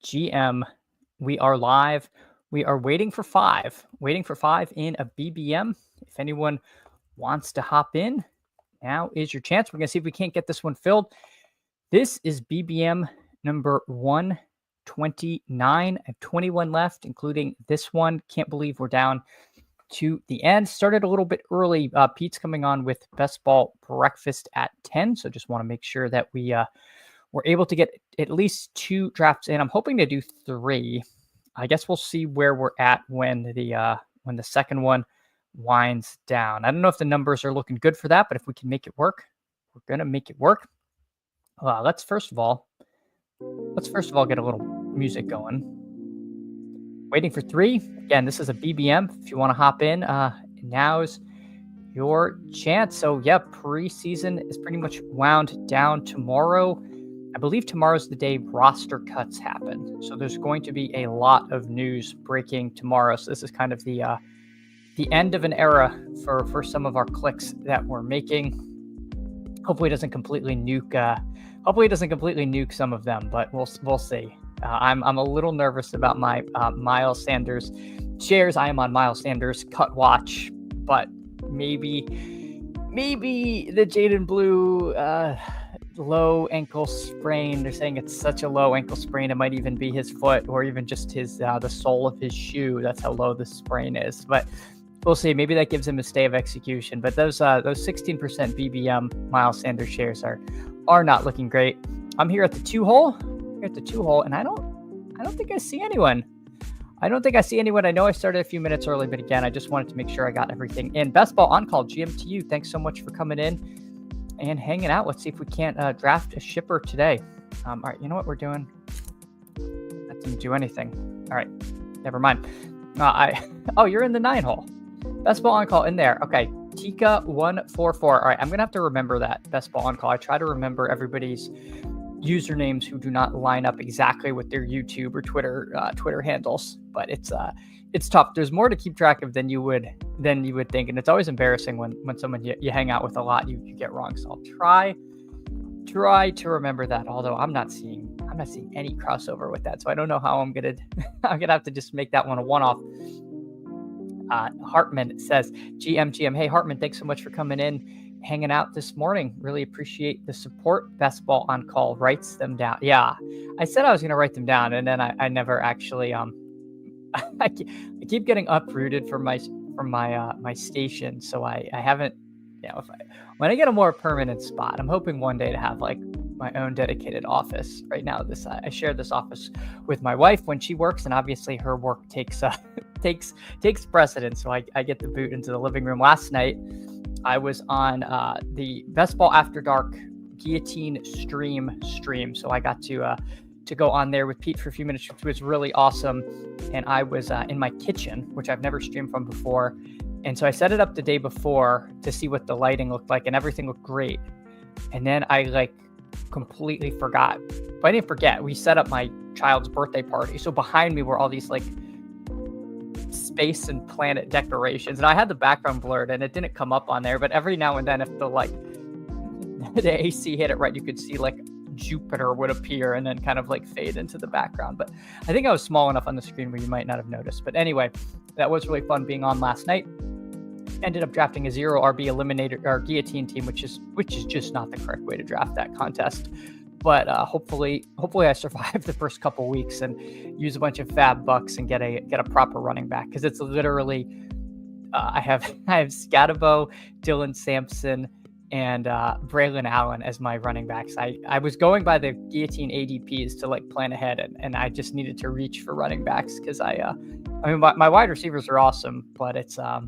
GM, we are live. We are waiting for five in a BBM. If anyone wants to hop in, now is your chance. We're going to see if we can't get this one filled. This is BBM number 129. I have 21 left, including this one. Can't believe we're down to the end. Started a little bit early. Pete's coming on with Best Ball Breakfast at 10, so just want to make sure that we're able to get at least 2 drafts in. I'm hoping to do 3. I guess we'll see where we're at when the second one winds down. I don't know if the numbers are looking good for that, but if we can make it work, we're gonna make it work. Let's first of all get a little music going. Waiting for 3. Again, this is a BBM. If you want to hop in, now's your chance. So yeah, preseason is pretty much wound down tomorrow. I believe tomorrow's the day roster cuts happen. So there's going to be a lot of news breaking tomorrow. So this is kind of the end of an era for some of our clicks that we're making. Hopefully it doesn't completely nuke some of them, but we'll see. I'm a little nervous about my Miles Sanders shares. I am on Miles Sanders cut watch, but maybe the Jaden Blue low ankle sprain. They're saying it's such a low ankle sprain. It might even be his foot or even just his the sole of his shoe. That's how low the sprain is. But we'll see. Maybe that gives him a stay of execution. But those 16% BBM Miles Sanders shares are not looking great. I'm here at the 2 hole. And I don't think I see anyone. I know I started a few minutes early, but again, I just wanted to make sure I got everything in. Best Ball On Call, GM to you. Thanks so much for coming in and hanging out. Let's see if we can't draft a shipper today. All right, you know what we're doing? That didn't do anything. All right, never mind. You're in the 9 hole. Best Ball On Call in there. Okay, Tika144. All right, I'm gonna have to remember that. Best Ball On Call. I try to remember everybody's usernames who do not line up exactly with their YouTube or Twitter handles, but it's tough. There's more to keep track of than you would think, and it's always embarrassing when someone you hang out with a lot you get wrong. So I'll try to remember that. Although I'm not seeing any crossover with that, so I don't know how I'm gonna have to just make that one a one-off. Hartman says, GM. Hey Hartman, thanks so much for coming in. Hanging out this morning. Really appreciate the support. Best Ball On Call writes them down. Yeah, I said I was going to write them down, and then I never actually. I keep getting uprooted from my station, so I haven't. When I get a more permanent spot, I'm hoping one day to have like my own dedicated office. Right now, I share this office with my wife when she works, and obviously her work takes precedence. So I get the boot into the living room. Last night, I was on the Best Ball After Dark Guillotine stream, so I got to go on there with Pete for a few minutes, which was really awesome. And I was in my kitchen, which I've never streamed from before, and so I set it up the day before to see what the lighting looked like, and everything looked great. And then I completely forgot. But I didn't forget. We set up my child's birthday party, so behind me were all these space and planet decorations, and I had the background blurred and it didn't come up on there, but every now and then if the AC hit it right, you could see Jupiter would appear and then kind of fade into the background. But I think I was small enough on the screen where you might not have noticed. But anyway, that was really fun being on last night. Ended up drafting a 0 RB eliminator or guillotine team, which is just not the correct way to draft that contest. but hopefully I survive the first couple weeks and use a bunch of fab bucks and get a proper running back, because it's literally I have Scatabo, Dylan Sampson, and Braylon Allen as my running backs. I was going by the guillotine ADPs to like plan ahead, and I just needed to reach for running backs because I mean my wide receivers are awesome, but it's a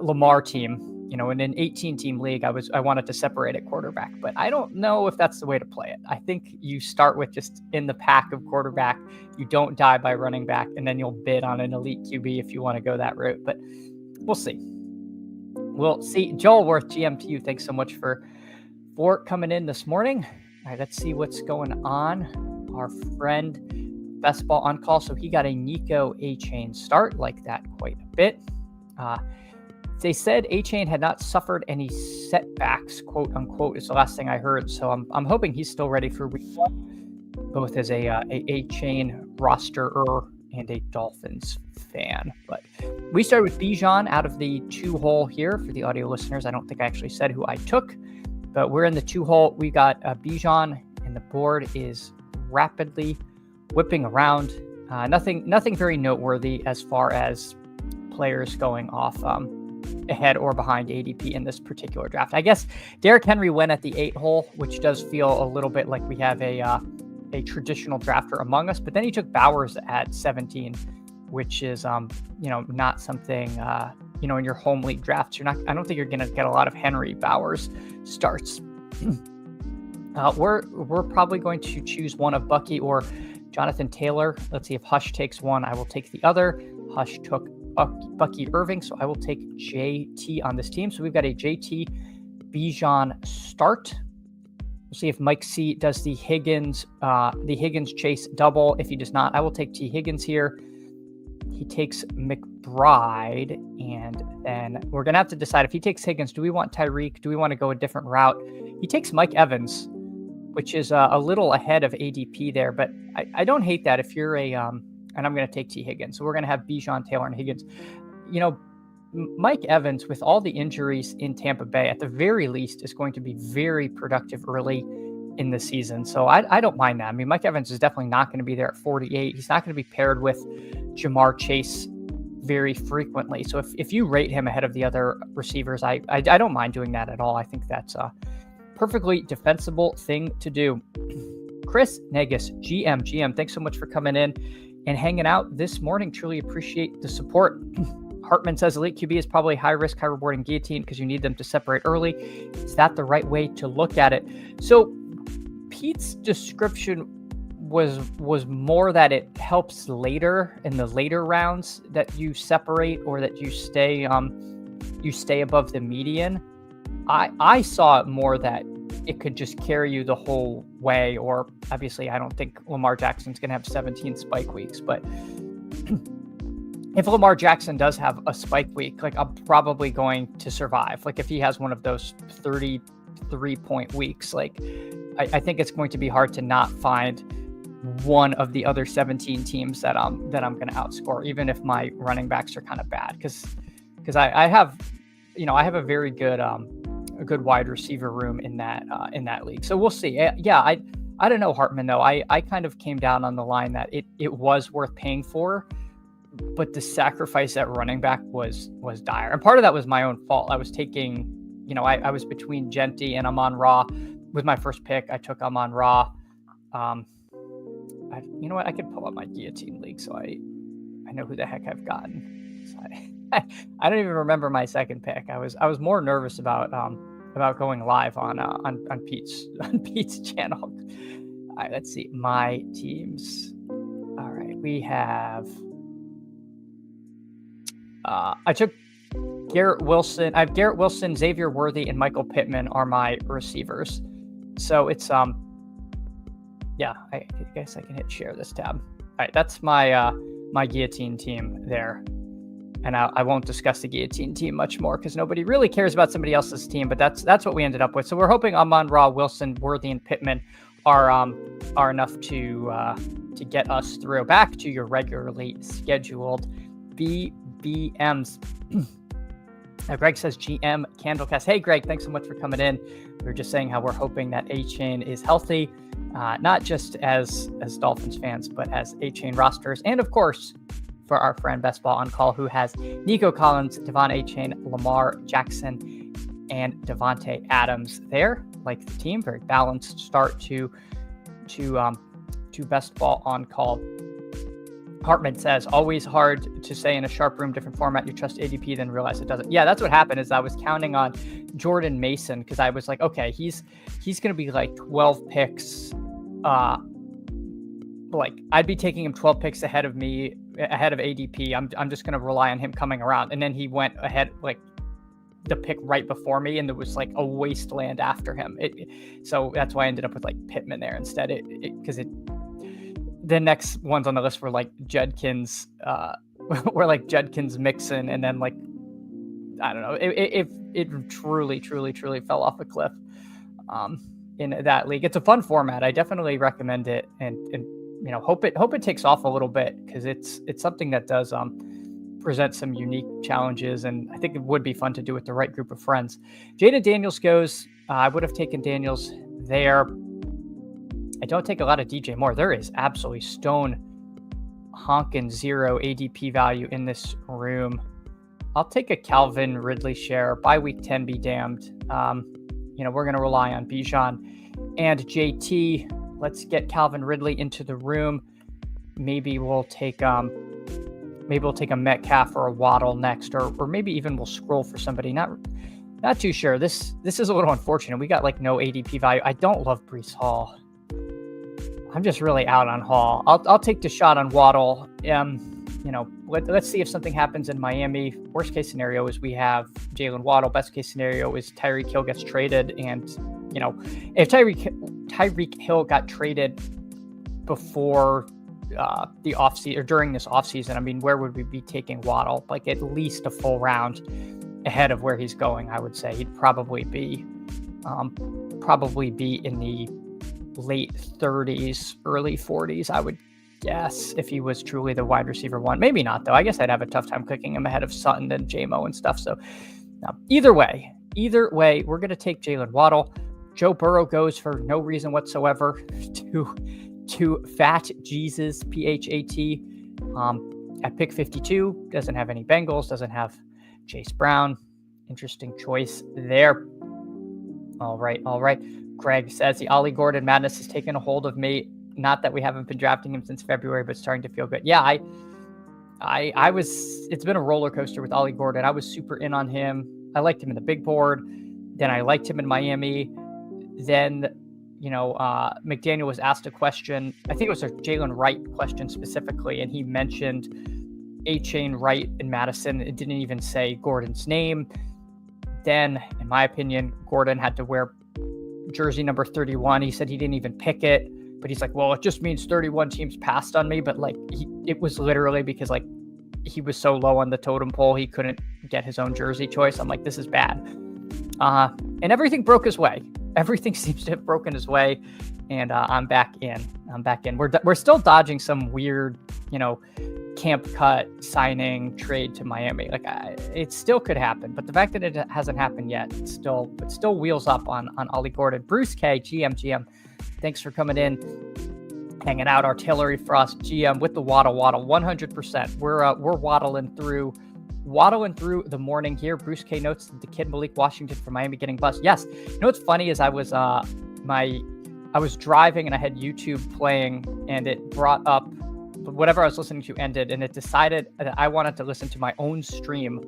Lamar team. You know, in an 18-team league, I wanted to separate at quarterback, but I don't know if that's the way to play it. I think you start with just in the pack of quarterback. You don't die by running back, and then you'll bid on an elite QB if you want to go that route. But we'll see. We'll see. Joel Worth, GM to you. Thanks so much for coming in this morning. All right, let's see what's going on. Our friend Best Ball on call. So he got a Nico A-Chain start, like that quite a bit. They said A-Chain had not suffered any setbacks, quote unquote, is the last thing I heard. So I'm hoping he's still ready for week one, both as a A-Chain rosterer and a Dolphins fan. But we started with Bijan out of the 2-hole here. For the audio listeners, I don't think I actually said who I took, but we're in the 2-hole. We got Bijan, and the board is rapidly whipping around. Nothing very noteworthy as far as players going off ahead or behind ADP in this particular draft. I guess Derrick Henry went at the 8-hole, which does feel a little bit like we have a traditional drafter among us. But then he took Bowers at 17, which is not something in your home league drafts. I don't think you're going to get a lot of Henry Bowers starts. We're probably going to choose one of Bucky or Jonathan Taylor. Let's see if Hush takes one. I will take the other. Hush took Bucky Irving, so I will take JT on this team. So we've got a JT Bijan start. We'll see if Mike C does the Higgins Chase double. If he does not, I will take T Higgins here. He takes McBride, and then we're gonna have to decide if he takes Higgins. Do we want Tyreek? Do we want to go a different route? He takes Mike Evans, which is a little ahead of ADP there, but I don't hate that if you're and I'm going to take T Higgins. So we're going to have Bijan, Taylor, and Higgins. Mike Evans, with all the injuries in Tampa Bay, at the very least, is going to be very productive early in the season. So I don't mind that. I mean, Mike Evans is definitely not going to be there at 48. He's not going to be paired with Jamar Chase very frequently. So if you rate him ahead of the other receivers, I don't mind doing that at all. I think that's a perfectly defensible thing to do. Chris Negus, GM, thanks so much for coming in and hanging out this morning. Truly appreciate the support. Hartman says elite QB is probably high risk, high reward in guillotine because you need them to separate early. Is that the right way to look at it? So Pete's description was more that it helps later in the later rounds that you separate or that you stay above the median. I saw it more that it could just carry you the whole way, or obviously I don't think Lamar Jackson's going to have 17 spike weeks, but if Lamar Jackson does have a spike week, like I'm probably going to survive. Like if he has one of those 33-point weeks, like I think it's going to be hard to not find one of the other 17 teams that I'm going to outscore, even if my running backs are kind of bad, because I have a very good a good wide receiver room in that league. So we'll see. Yeah, I don't know, Hartman, though. I kind of came down on the line that it was worth paying for, but the sacrifice at running back was dire. And part of that was my own fault. I was taking, I was between Genty and Amon-Ra with my first pick. I took Amon-Ra. You know what? I could pull up my guillotine league so I know who the heck I've gotten. So I don't even remember my second pick. I was more nervous about going live on Pete's channel. All right, let's see my teams. All right, we have. I took Garrett Wilson. I have Garrett Wilson, Xavier Worthy, and Michael Pittman are my receivers. So it's yeah. I guess I can hit share this tab. All right, that's my my guillotine team there. And I won't discuss the guillotine team much more because nobody really cares about somebody else's team. But that's what we ended up with. So we're hoping Amon-Ra, Wilson, Worthy, and Pittman are enough to get us through. Back to your regularly scheduled BBMs. Greg says GM Candlecast. Hey, Greg, thanks so much for coming in. We were just saying how we're hoping that A-Chain is healthy, not just as Dolphins fans, but as A-Chain rosters. And of course, for our friend Best Ball on Call, who has Nico Collins, Devon A-Chain, Lamar Jackson, and Devontae Adams there. Like the team, very balanced start to Best Ball on Call. Hartman says, always hard to say in a sharp room, different format. You trust ADP, then realize it doesn't. Yeah, that's what happened. Is I was counting on Jordan Mason because I was like, okay, he's going to be like 12 picks. Like I'd be taking him 12 picks ahead of ADP. I'm just going to rely on him coming around. And then he went ahead like the pick right before me, and there was like a wasteland after him. So that's why I ended up with like Pittman there instead. Because the next ones on the list were like Judkins, Mixon, and then like I don't know. It truly fell off a cliff. In that league, it's a fun format. I definitely recommend it, and hope it takes off a little bit because it's something that does present some unique challenges, and I think it would be fun to do with the right group of friends. Jaden Daniels goes. I would have taken Daniels there. I don't take a lot of DJ Moore. There is absolutely stone honkin' zero ADP value in this room. I'll take a Calvin Ridley share. By week 10, be damned. We're going to rely on Bijan and JT. Let's get Calvin Ridley into the room. Maybe we'll take a Metcalf or a Waddle next, or maybe even we'll scroll for somebody. Not too sure. This is a little unfortunate. We got like no ADP value. I don't love Breece Hall. I'm just really out on Hall. I'll take the shot on Waddle. Let's see if something happens in Miami. Worst case scenario is we have Jalen Waddle. Best case scenario is Tyreek Hill gets traded. And, if Tyreek Hill got traded before the offseason or during this offseason, I mean, where would we be taking Waddle? Like at least a full round ahead of where he's going, I would say. He'd probably be in the late 30s, early 40s, I would guess, if he was truly the wide receiver one. Maybe not, though. I guess I'd have a tough time clicking him ahead of Sutton and JMO and stuff. So either way, we're going to take Jalen Waddle. Joe Burrow goes for no reason whatsoever to Fat Jesus, PHAT, at pick 52. Doesn't have any Bengals, doesn't have Chase Brown. Interesting choice there. All right. Greg says the Ollie Gordon madness has taken a hold of me. Not that we haven't been drafting him since February, but starting to feel good. Yeah, I was. It's been a roller coaster with Ollie Gordon. I was super in on him. I liked him in the big board. Then I liked him in Miami. Then, McDaniel was asked a question. I think it was a Jalen Wright question specifically, and he mentioned A-Chain, Wright, and Madison. It didn't even say Gordon's name. Then, in my opinion, Gordon had to wear jersey number 31. He said he didn't even pick it, but he's like, well, it just means 31 teams passed on me. But it was literally because he was so low on the totem pole, he couldn't get his own jersey choice. I'm like, this is bad. And everything broke his way. Everything seems to have broken his way. And I'm back in. We're still dodging some weird, camp cut signing trade to Miami. It still could happen, but the fact that it hasn't happened yet, it still wheels up on Ollie Gordon. Bruce K, GM, thanks for coming in, hanging out. Artillery Frost, GM with the Waddle 100%. We're waddling through the morning here. Bruce K notes that the kid Malik Washington from Miami getting buzzed. Yes, what's funny is I was driving and I had YouTube playing, and it brought up whatever I was listening to ended, and it decided that I wanted to listen to my own stream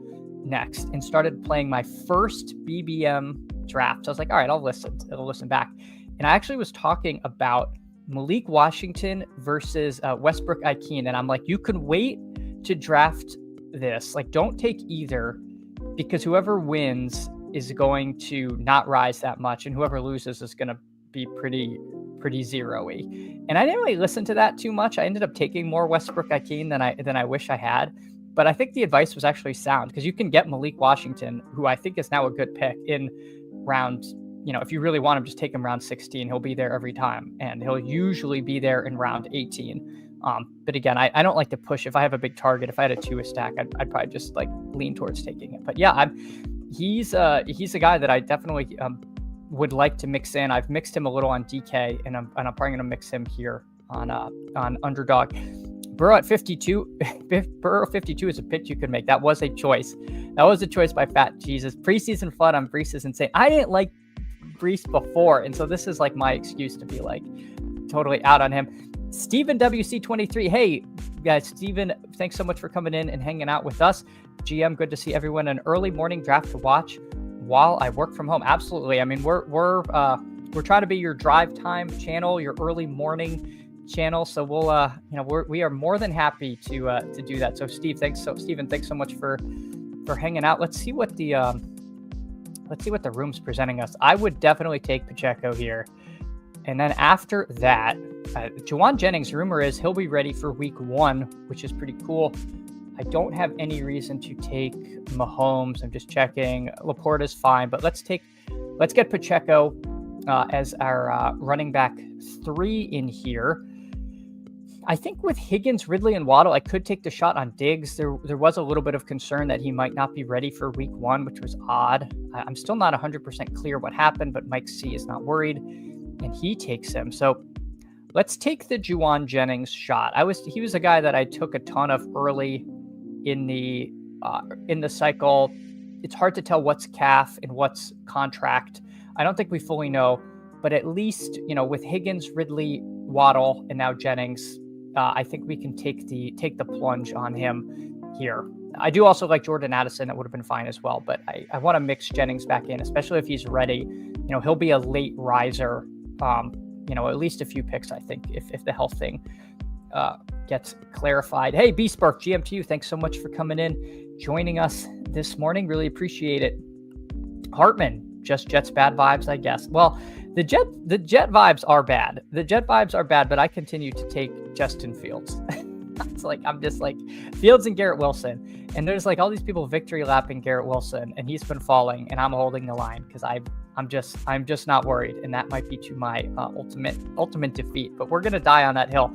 next and started playing my first BBM draft. So I was like, all right, I'll listen back. And I actually was talking about Malik Washington versus Westbrook Ikeen. And I'm like, you can wait to draft this. Don't take either, because whoever wins is going to not rise that much, and whoever loses is going to be pretty zero-y. And I didn't really listen to that too much. I ended up taking more Westbrook Ikeen than I wish I had. But I think the advice was actually sound, because you can get Malik Washington, who I think is now a good pick, in round, if you really want him, just take him round 16. He'll be there every time. And he'll usually be there in round 18. But again, I don't like to push. If I have a big target, if I had a 2 stack, I'd probably just like lean towards taking it. But yeah, he's a guy that I definitely would like to mix in. I've mixed him a little on DK, and I'm probably going to mix him here on Underdog. Burrow at 52. Burrow 52 is a pitch you could make. That was a choice. That was a choice by Fat Jesus. Preseason fun on Brees is insane. I didn't like Brees before, and so this is like my excuse to be like totally out on him. Steven WC23. Hey guys, Steven, thanks so much for coming in and hanging out with us. GM, good to see everyone. An early morning draft to watch while I work from home. Absolutely. I mean, we're trying to be your drive time channel, your early morning channel. So we'll we are more than happy to do that. So Steven, thanks so much for hanging out. Let's see what the room's presenting us. I would definitely take Pacheco here. And then after that, Juwan Jennings, rumor is he'll be ready for week 1, which is pretty cool. I don't have any reason to take Mahomes. I'm just checking. Laporte is fine, but let's get Pacheco as our running back 3 in here. I think with Higgins, Ridley, and Waddle, I could take the shot on Diggs. There was a little bit of concern that he might not be ready for week 1, which was odd. I'm still not 100% clear what happened, but Mike C is not worried, and he takes him. So let's take the Juwan Jennings shot. He was a guy that I took a ton of early in the cycle. It's hard to tell what's calf and what's contract. I don't think we fully know, but at least, with Higgins, Ridley, Waddle, and now Jennings, I think we can take the plunge on him here. I do also like Jordan Addison. That would have been fine as well, but I want to mix Jennings back in, especially if he's ready. He'll be a late riser, at least a few picks, I think, if the health thing gets clarified. Hey, Beastburg, GM to you. Thanks so much for coming in, joining us this morning. Really appreciate it. Hartman, just Jets bad vibes, I guess. Well, the Jet vibes are bad. The Jet vibes are bad, but I continue to take Justin Fields. It's like, I'm just like Fields and Garrett Wilson. And there's like all these people victory lapping Garrett Wilson, and he's been falling, and I'm holding the line because I'm just not worried. And that might be to my ultimate defeat, but we're going to die on that hill.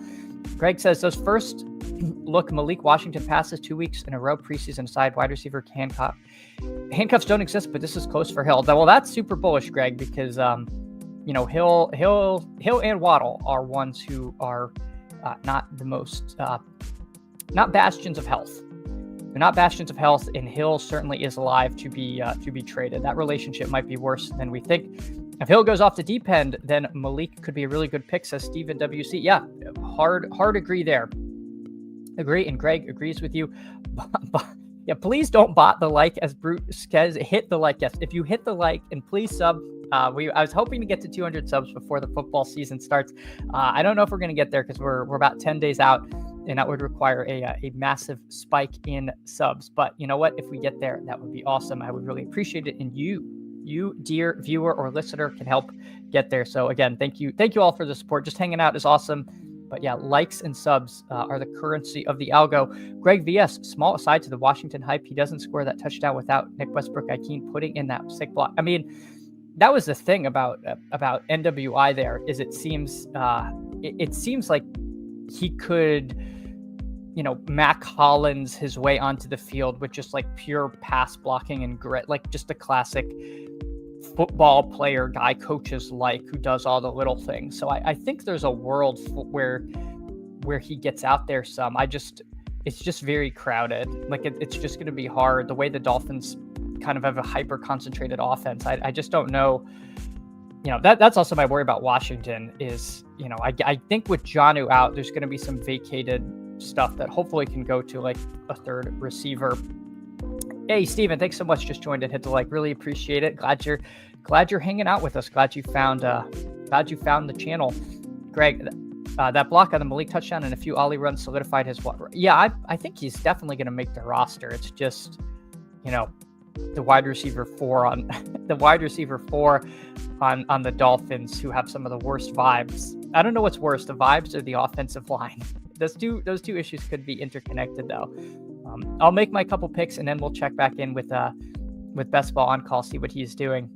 Greg says, those first look Malik Washington passes 2 weeks in a row, preseason side wide receiver handcuffs don't exist, but this is close for Hill. Well, that's super bullish, Greg, because Hill and Waddle are ones who are not the most not bastions of health. They're not bastions of health, and Hill certainly is alive to be traded. That relationship might be worse than we think. If Hill goes off the deep end, then Malik could be a really good pick, says Steven WC. Yeah, hard agree there. Agree, and Greg agrees with you. Yeah, please don't bot the like, as Brute says. Hit the like. Yes, if you hit the like, and please sub. I was hoping to get to 200 subs before the football season starts. I don't know if we're going to get there because we're about 10 days out, and that would require a massive spike in subs. But you know what? If we get there, that would be awesome. I would really appreciate it, and you, dear viewer or listener, can help get there. So again, thank you all for the support. Just hanging out is awesome. But yeah, likes and subs are the currency of the algo. Greg VS, small aside to the Washington hype, he doesn't score that touchdown without Nick Westbrook-Ikhine putting in that sick block. I mean, that was the thing about NWI there, is it seems like he could, Mac Hollins his way onto the field with just like pure pass blocking and grit, like just a classic football player guy coaches like, who does all the little things. So I think there's a world where he gets out there some. It's just very crowded. Like it's just going to be hard. The way the Dolphins kind of have a hyper concentrated offense, I just don't know. That's also my worry about Washington is, I think with Jonnu out, there's going to be some vacated stuff that hopefully can go to like a third receiver. Hey, Steven, thanks so much. Just joined and hit the like. Really appreciate it. Glad you're hanging out with us. Glad you found the channel. Greg, that block on the Malik touchdown and a few ollie runs solidified his what? Yeah, I think he's definitely going to make the roster. It's just, the wide receiver 4 on the Dolphins, who have some of the worst vibes. I don't know what's worse, the vibes or the offensive line. Those two issues could be interconnected though. I'll make my couple picks and then we'll check back in with Best Ball on call, see what he's doing.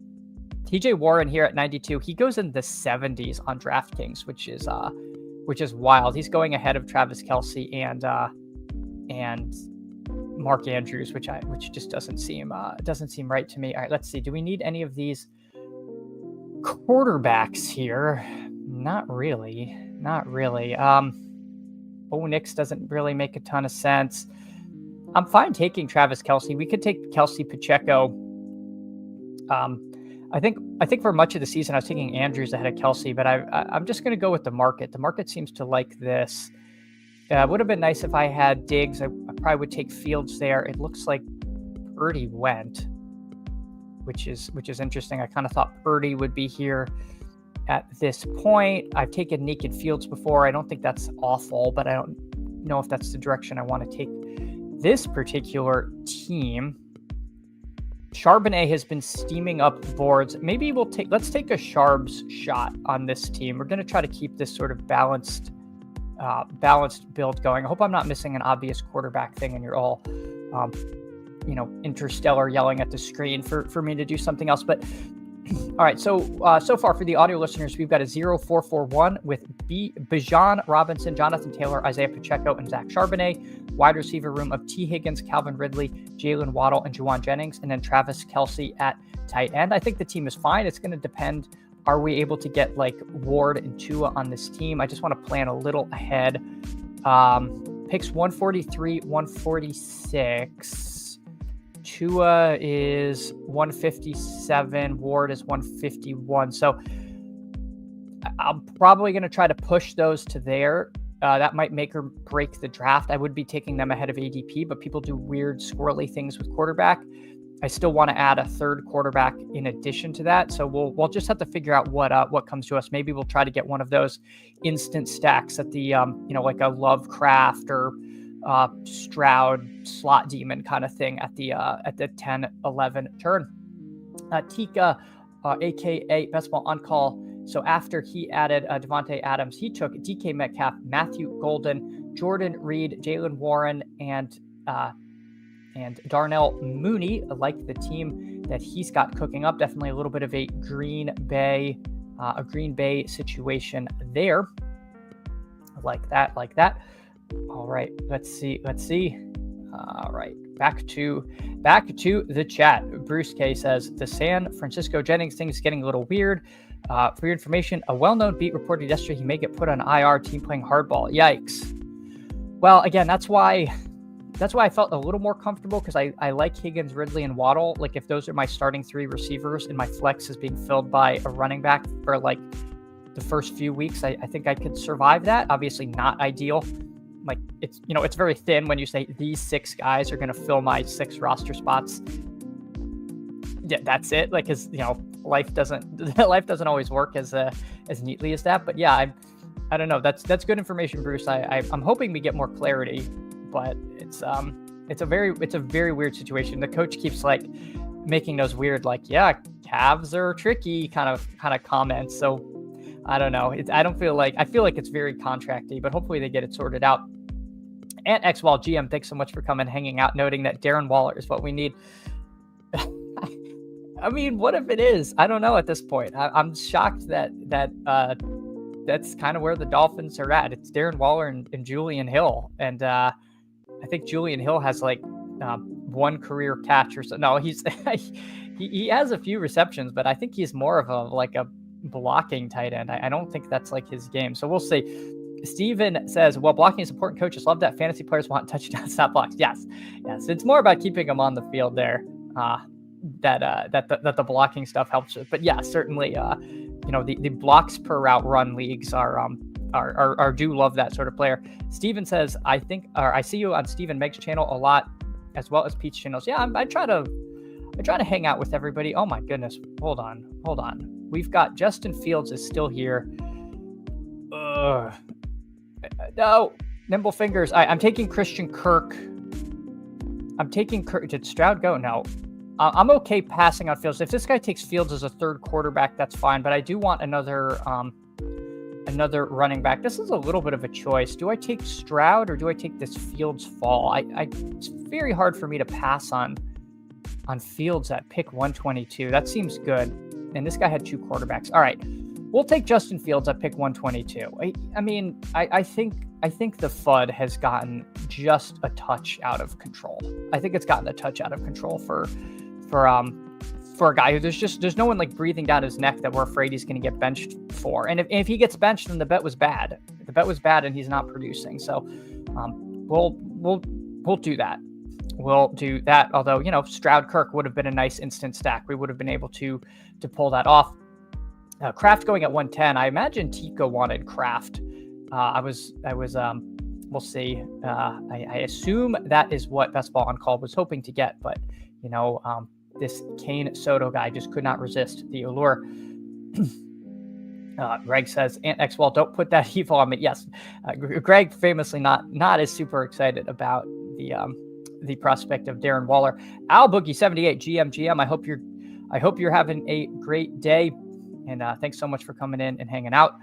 TJ Warren here at 92. He goes in the 70s on DraftKings, which is which is wild. He's going ahead of Travis Kelce and Mark Andrews, which just doesn't seem right to me. All right, let's see. Do we need any of these quarterbacks here? Not really. Nix doesn't really make a ton of sense. I'm fine taking Travis Kelce. We could take Kelce, Pacheco. I think for much of the season I was taking Andrews ahead of Kelce, but I'm just going to go with the market. The market seems to like this. It would have been nice if I had Diggs. I probably would take Fields there. It looks like Purdy went, which is interesting. I kind of thought Purdy would be here at this point. I've taken Naked Fields before. I don't think that's awful, but I don't know if that's the direction I want to take this particular team. Charbonnet has been steaming up boards. Maybe let's take a Charbs shot on this team. We're going to try to keep this sort of balanced build going. I hope I'm not missing an obvious quarterback thing and you're all, interstellar yelling at the screen for me to do something else. But all right, so far for the audio listeners, we've got a 0-4-4-1 with Bijan Robinson, Jonathan Taylor, Isaiah Pacheco, and Zach Charbonnet. Wide receiver room of T. Higgins, Calvin Ridley, Jalen Waddle, and Juwan Jennings, and then Travis Kelce at tight end. I think the team is fine. It's going to depend. Are we able to get like Ward and Tua on this team? I just want to plan a little ahead. Picks 143, 146. Tua is 157. Ward is 151. So I'm probably going to try to push those to there. That might make or break the draft. I would be taking them ahead of ADP, but people do weird, squirrely things with quarterback. I still want to add a third quarterback in addition to that. So we'll just have to figure out what comes to us. Maybe we'll try to get one of those instant stacks at the like a Lovecraft or Stroud slot demon kind of thing at the 10-11 turn. Tika, aka Best Ball on Call. So after he added Devontae Adams, he took DK Metcalf, Matthew Golden, Jordan Reed, Jalen Warren, and Darnell Mooney. I like the team that he's got cooking up. Definitely a little bit of a Green Bay situation there. Like that. All right, let's see. All right, back to the chat. Bruce K says the San Francisco Jennings thing is getting a little weird. For your information, a well-known beat reported yesterday he may get put on IR, team playing hardball. Yikes. Well, again, that's why I felt a little more comfortable, because I like Higgins, Ridley, and Waddle. Like, if those are my starting three receivers and my flex is being filled by a running back for like the first few weeks, I think I could survive that. Obviously not ideal. Like, it's very thin when you say these 6 guys are going to fill my 6 roster spots. Yeah, that's it. Like, cause life doesn't always work as neatly as that. But yeah, I don't know. That's good information, Bruce. I'm hoping we get more clarity, but it's a very weird situation. The coach keeps like making those weird, like, yeah, calves are tricky kind of comments. So I don't know. I feel like it's very contracty, but hopefully they get it sorted out. And XWall GM, thanks so much for coming, hanging out, noting that Darren Waller is what we need. I mean, what if it is? I don't know at this point. I'm shocked that that's kind of where the Dolphins are at. It's Darren Waller and Julian Hill. And I think Julian Hill has like 1 career catch or so. No, he has a few receptions, but I think he's more of a blocking tight end. I don't think that's like his game. So we'll see. Steven says, well, blocking is important. Coaches love that. Fantasy players want touchdowns, not blocks. Yes. It's more about keeping them on the field there. That the blocking stuff helps with. But yeah, certainly, the blocks per route run leagues are do love that sort of player. Steven says, I see you on Stephen Meg's channel a lot, as well as Pete's channels. Yeah, I try to hang out with everybody. Oh my goodness. Hold on. We've got Justin Fields is still here. No, nimble fingers. I'm taking Christian Kirk. Did Stroud go? No. I'm okay passing on Fields. If this guy takes Fields as a third quarterback, that's fine. But I do want another running back. This is a little bit of a choice. Do I take Stroud or do I take this Fields fall? It's very hard for me to pass on Fields at pick 122. That seems good. And this guy had 2 quarterbacks. All right. We'll take Justin Fields at pick 122. I think the FUD has gotten just a touch out of control. I think it's gotten a touch out of control for a guy who there's no one like breathing down his neck that we're afraid he's going to get benched for. And if he gets benched, then the bet was bad. The bet was bad, and he's not producing. So we'll do that. We'll do that. Although, Stroud Kirk would have been a nice instant stack. We would have been able to pull that off. Kraft going at 110. I imagine Tico wanted Kraft. We'll see. I assume that is what Best Ball on Call was hoping to get, but this Kane Soto guy just could not resist the allure. Greg says, Ant Xwell, don't put that evil on me. Yes, Greg famously not as super excited about the prospect of Darren Waller. Al Boogie 78 GM. I hope you're having a great day. And thanks so much for coming in and hanging out.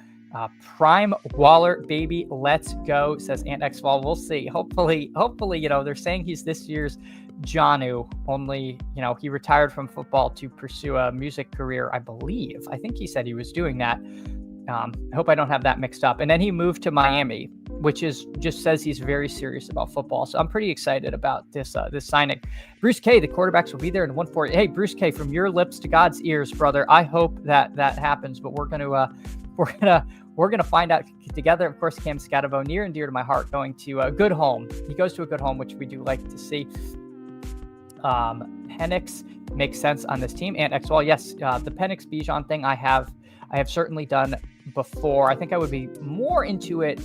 Prime Waller, baby, let's go, says Ant Xwall. We'll see. Hopefully, they're saying he's this year's Jonnu, only, he retired from football to pursue a music career, I believe. I think he said he was doing that. I hope I don't have that mixed up. And then he moved to Miami, which just says he's very serious about football. So I'm pretty excited about this signing. Bruce K, the quarterbacks will be there in 140. Hey, Bruce K, from your lips to God's ears, brother. I hope that happens, but we're gonna find out together. Of course, Cam Scatabo, near and dear to my heart, going to a good home. He goes to a good home, which we do like to see. Penix makes sense on this team. And Xwell, yes, the Penix Bijan thing I have certainly done before. I think I would be more into it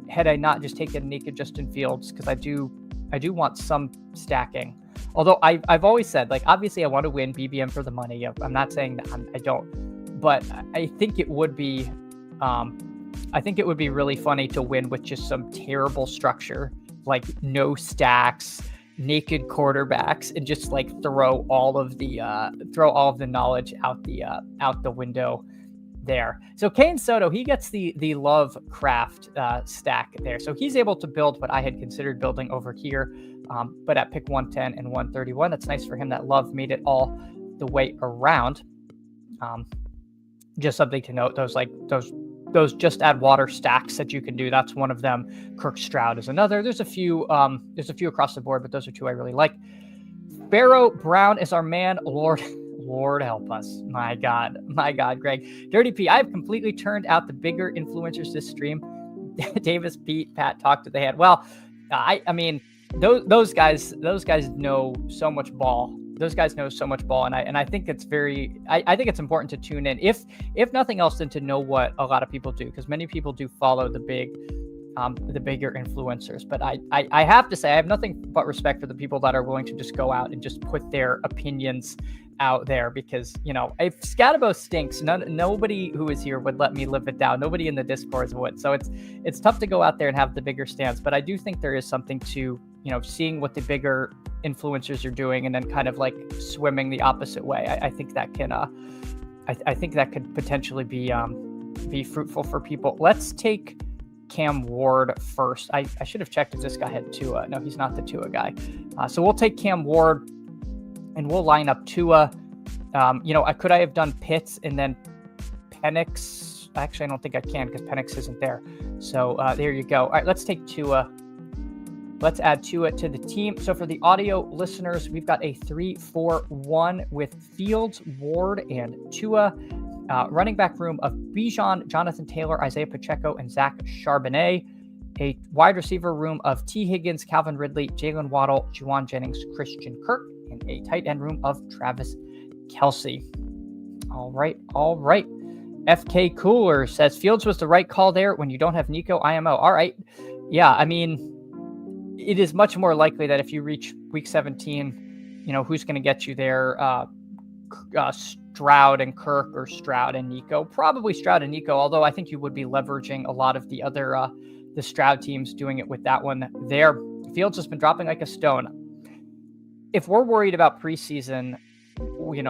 had I not just taken naked Justin Fields, because I do want some stacking. Although I've always said, like, obviously I want to win BBM for the money. I'm not saying that I don't, but I think it would be really funny to win with just some terrible structure, like no stacks, naked quarterbacks, and just like throw all of the knowledge out the window there. So Kane Soto, he gets the Love Craft stack there. So he's able to build what I had considered building over here, but at pick 110 and 131. That's nice for him that Love made it all the way around. Just something to note, those just add water stacks that you can do. That's one of them. Kirk Stroud is another. There's a few across the board, but those are two I really like. Barrow Brown is our man. Lord help us. My God, Greg. Dirty P, I've completely turned out the bigger influencers this stream. Davis, Pete, Pat, talk to the head. Well, I mean, those guys know so much ball. Those guys know so much ball, and I think it's I think it's important to tune in, if nothing else, than to know what a lot of people do, because many people do follow the bigger influencers. But I have to say, I have nothing but respect for the people that are willing to just go out and just put their opinions out there, because if Scatabo stinks, nobody who is here would let me live it down. Nobody in the Discord would. So it's tough to go out there and have the bigger stance. But I do think there is something to seeing what the bigger influencers are doing and then kind of like swimming the opposite way. I think that can I think that could potentially be fruitful for people. Let's take Cam Ward first. I should have checked if this guy had Tua. No, he's not the Tua guy. So we'll take Cam Ward and we'll line up Tua. Could I have done Pitts and then Penix? Actually, I don't think I can, because Penix isn't there. So there you go. All right, let's take Tua. Let's add Tua to the team. So for the audio listeners, we've got a 3-4-1 with Fields, Ward, and Tua. Running back room of Bijan, Jonathan Taylor, Isaiah Pacheco, and Zach Charbonnet. A wide receiver room of T. Higgins, Calvin Ridley, Jalen Waddle, Juwan Jennings, Christian Kirk, and a tight end room of Travis Kelce. All right. FK Cooler says Fields was the right call there when you don't have Nico IMO. All right. Yeah, I mean, it is much more likely that if you reach week 17, who's going to get you there? Stroud and Kirk, or Stroud and Nico? Probably Stroud and Nico, although I think you would be leveraging a lot of the other the Stroud teams doing it with that one there. Fields has been dropping like a stone. If we're worried about preseason, I'm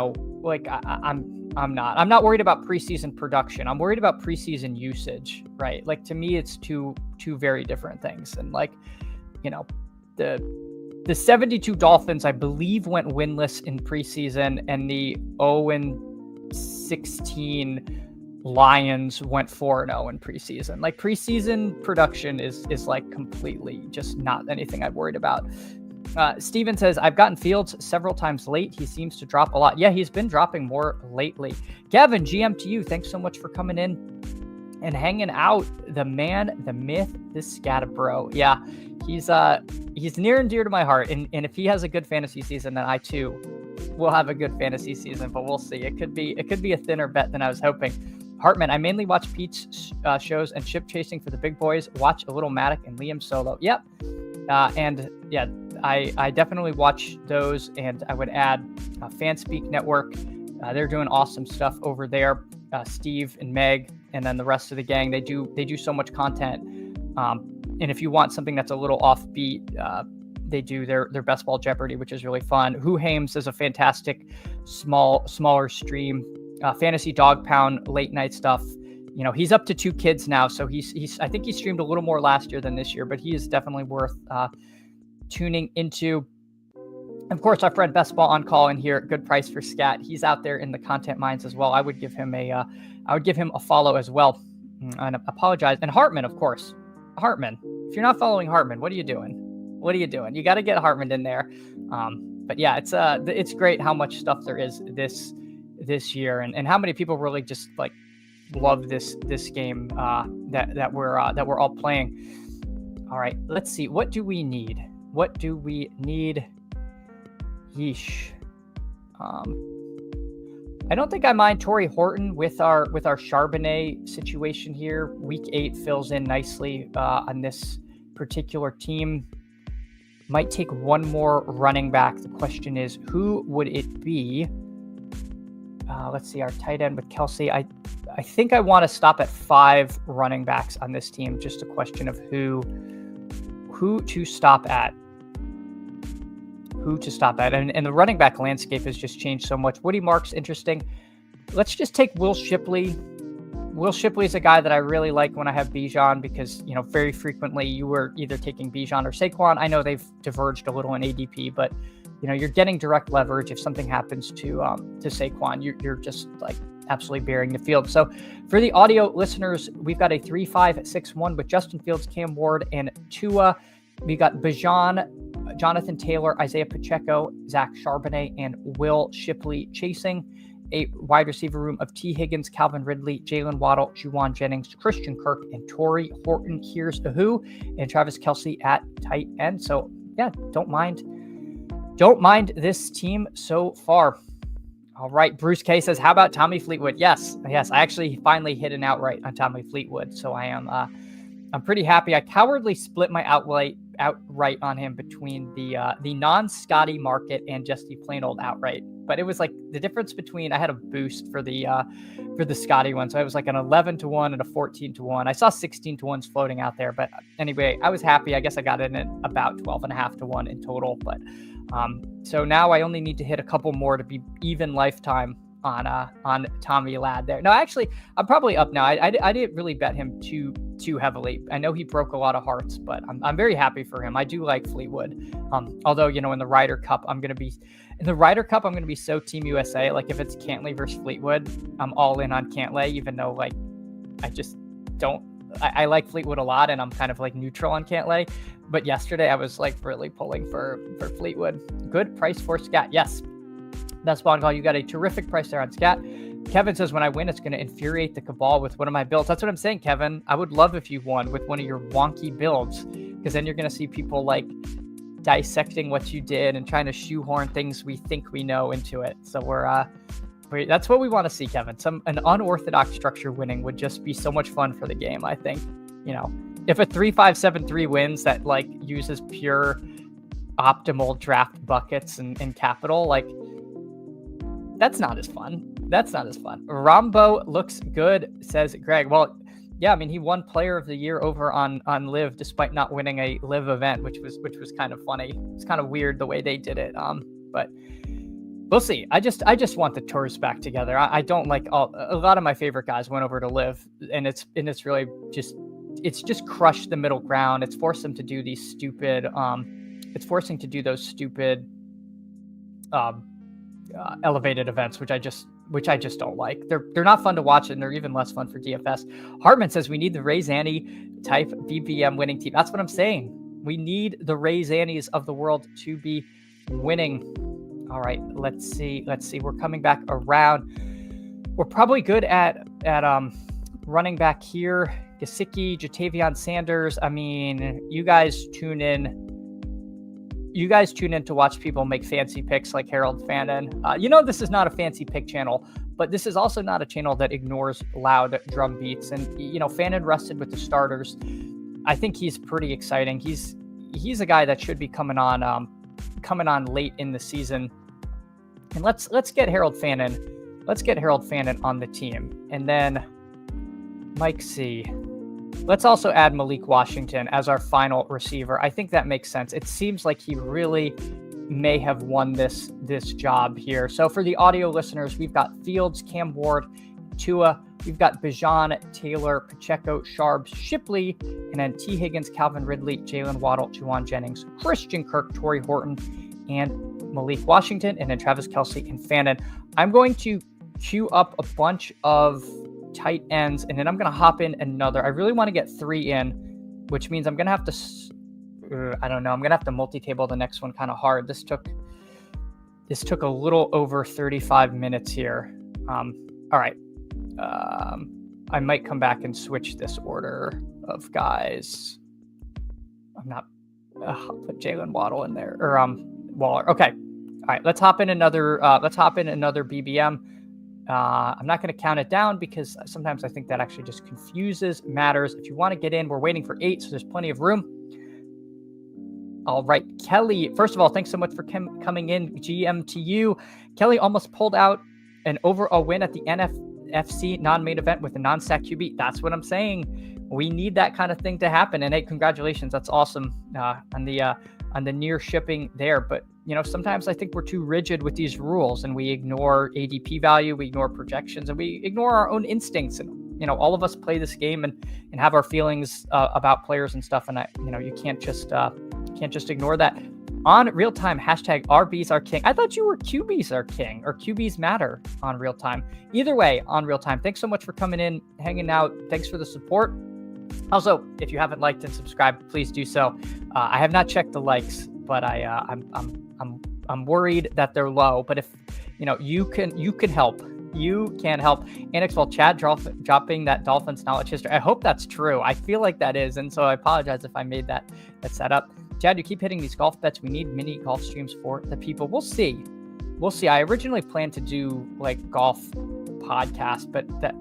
not worried about preseason production. I'm worried about preseason usage, right? Like, to me, it's two very different things. And the 72 Dolphins, I believe, went winless in preseason, and the 0-16 Lions went 4-0 in preseason. Like, preseason production is like completely just not anything I've worried about. Steven says, I've gotten Fields several times late. He seems to drop a lot. Yeah, he's been dropping more lately. Kevin, GM to you. Thanks so much for coming in and hanging out. The man, the myth, the Scatterbro. Yeah, he's near and dear to my heart. And if he has a good fantasy season, then I too will have a good fantasy season. But we'll see. It could be a thinner bet than I was hoping. Hartman, I mainly watch Pete's shows and ship chasing for the big boys. Watch a little Matic and Liam solo. Yep. And yeah, I definitely watch those, and I would add Fanspeak Network. They're doing awesome stuff over there. Steve and Meg, and then the rest of the gang. They do so much content. And if you want something that's a little offbeat, they do their Best Ball Jeopardy, which is really fun. Who Hames is a fantastic smaller stream. Fantasy Dog Pound late night stuff. You know, he's up to 2 kids now, so he's I think he streamed a little more last year than this year, but he is definitely worth tuning into. Of course, our friend Best Ball on call in here. Good price for Scat. He's out there in the content mines as well. I would give him a follow as well. And apologize. And Hartman, of course. Hartman. If you're not following Hartman, what are you doing? What are you doing? You got to get Hartman in there. But yeah, it's great how much stuff there is this year, and how many people really just like love this game that we're all playing. All right, let's see. What do we need? Yeesh. I don't think I mind Torrey Horton with our Charbonnet situation here. Week 8 fills in nicely on this particular team. Might take one more running back. The question is, who would it be? Let's see, our tight end with Kelsey. I think I want to stop at 5 running backs on this team. Just a question of who to stop at. And the running back landscape has just changed so much. Woody Marks, interesting. Let's just take Will Shipley. Will Shipley is a guy that I really like when I have Bijan, because, you know, very frequently you were either taking Bijan or Saquon. I know they've diverged a little in ADP, but, you know, you're getting direct leverage. If something happens to Saquon, you're just like absolutely bearing the field. So for the audio listeners, we've got a 3-5-6-1 with Justin Fields, Cam Ward, and Tua. We got Bijan, Jonathan Taylor, Isaiah Pacheco, Zach Charbonnet, and Will Shipley chasing. A wide receiver room of T. Higgins, Calvin Ridley, Jalen Waddle, Juwan Jennings, Christian Kirk, and Torrey Horton. Here's a who, and Travis Kelce at tight end. So yeah, don't mind this team so far. All right, Bruce K says, how about Tommy Fleetwood? Yes, I actually finally hit an outright on Tommy Fleetwood, so I'm pretty happy. I cowardly split my outright on him between the non-Scotty market and just the plain old outright. But it was like the difference between, I had a boost for the Scotty one, so it was like an 11-1 and a 14-1. I saw 16-1s floating out there, but anyway, I was happy. I guess I got in at about 12.5-1 in total. But so now I only need to hit a couple more to be even lifetime on Tommy Ladd there. No, actually, I'm probably up now. I didn't really bet him too heavily. I know he broke a lot of hearts, but I'm very happy for him. I do like Fleetwood. Although, you know, in the Ryder Cup, I'm going to be so Team USA. Like, if it's Cantlay versus Fleetwood, I'm all in on Cantlay, even though, like, I just don't. I like Fleetwood a lot, and I'm kind of like neutral on Cantlay. But yesterday, I was like really pulling for Fleetwood. Good price for Scat. Yes. Best Ball call. You got a terrific price there on Scat. Kevin says, when I win, it's going to infuriate the cabal with one of my builds. That's what I'm saying, Kevin. I would love if you won with one of your wonky builds, because then you're going to see people like dissecting what you did and trying to shoehorn things we think we know into it. So that's what we want to see, Kevin. An unorthodox structure winning would just be so much fun for the game. I think, you know, if a 3-5-7-3 wins that like uses pure optimal draft buckets and capital, like, that's not as fun. Rambo looks good, says Greg. Well, yeah, I mean, he won Player of the Year over on Live despite not winning a Live event, which was kind of funny. It's kind of weird the way they did it. But we'll see. I just want the tours back together. I don't like a lot of my favorite guys went over to Live, and it's really just crushed the middle ground. It's forced them to do these stupid. It's forcing to do those stupid elevated events, which I just which I just don't like. They're not fun to watch, and they're even less fun for DFS. Hartman says we need the Raise Annie type BBM winning team. That's what I'm saying. We need the Raise Annies of the world to be winning. All right, let's see. We're coming back around. We're probably good at running back here. Gesicki, Jatavion Sanders. I mean, you guys tune in to watch people make fancy picks like Harold Fannin. This is not a fancy pick channel, but this is also not a channel that ignores loud drum beats. And, Fannin rested with the starters. I think he's pretty exciting. He's a guy that should be coming on late in the season. And let's get Harold Fannin. Let's get Harold Fannin on the team. And then Mike C. Let's also add Malik Washington as our final receiver. I think that makes sense. It seems like he really may have won this job here. So for the audio listeners, we've got Fields, Cam Ward, Tua. We've got Bijan, Taylor, Pacheco, Sharps, Shipley, and then T. Higgins, Calvin Ridley, Jalen Waddle, Juwan Jennings, Christian Kirk, Torrey Horton, and Malik Washington, and then Travis Kelce and Fannin. I'm going to queue up a bunch of tight ends, and then I'm going to hop in another. I really want to get 3 in, which means I'm going to have to, I'm going to have to multi-table the next one kind of hard. This took a little over 35 minutes here. All right. I might come back and switch this order of guys. I'll put Jalen Waddle in there, or Waller. Okay. All right. Let's hop in another BBM. I'm not going to count it down because sometimes I think that actually just confuses matters. If you want to get in, we're waiting for 8, so there's plenty of room. All right, Kelly. First of all, thanks so much for coming in. GM to you. Kelly almost pulled out an overall win at the NFC non-main event with a non-sack QB. That's what I'm saying. We need that kind of thing to happen. And hey, congratulations. That's awesome on the near shipping there. But sometimes I think we're too rigid with these rules, and we ignore ADP value, we ignore projections, and we ignore our own instincts. And all of us play this game and have our feelings about players and stuff. And you can't just ignore that. On real time, hashtag RBs are king. I thought you were QBs are king, or QBs matter on real time. Either way, on real time. Thanks so much for coming in, hanging out. Thanks for the support. Also, if you haven't liked and subscribed, please do so. I have not checked the likes, but I'm worried that they're low. But if you can help. You can help. Annex, while Chad dropping that Dolphins knowledge history. I hope that's true. I feel like that is, and so I apologize if I made that setup. Chad, you keep hitting these golf bets. We need mini golf streams for the people. We'll see. I originally planned to do like golf podcast, but that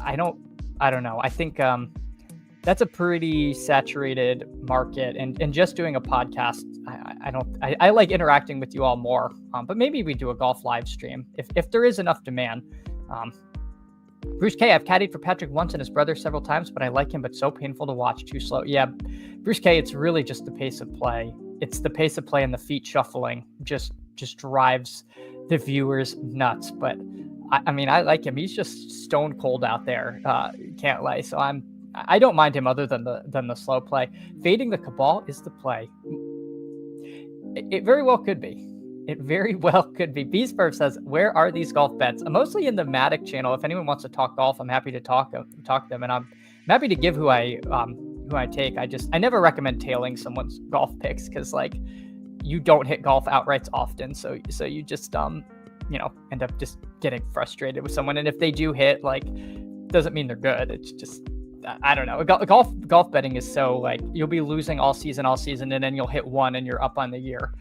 I don't know. I think that's a pretty saturated market, and just doing a podcast, I like interacting with you all more. But maybe we do a golf live stream if there is enough demand. Bruce K, I've caddied for Patrick once and his brother several times, but I like him, but so painful to watch, too slow. Yeah, Bruce K, it's really just the pace of play. It's the pace of play and the feet shuffling just drives the viewers nuts. But I mean, I like him. He's just stone cold out there. Can't lie. So I don't mind him other than the slow play. Fading the cabal is the play. It very well could be. It very well could be. Beastburf says, where are these golf bets? I'm mostly in the Matic channel. If anyone wants to talk golf, I'm happy to talk to them. And I'm happy to give who I take. I never recommend tailing someone's golf picks because like you don't hit golf outrights often. So you just end up just getting frustrated with someone. And if they do hit, like, doesn't mean they're good. It's just, I don't know. Golf betting is so like you'll be losing all season, and then you'll hit one and you're up on the year.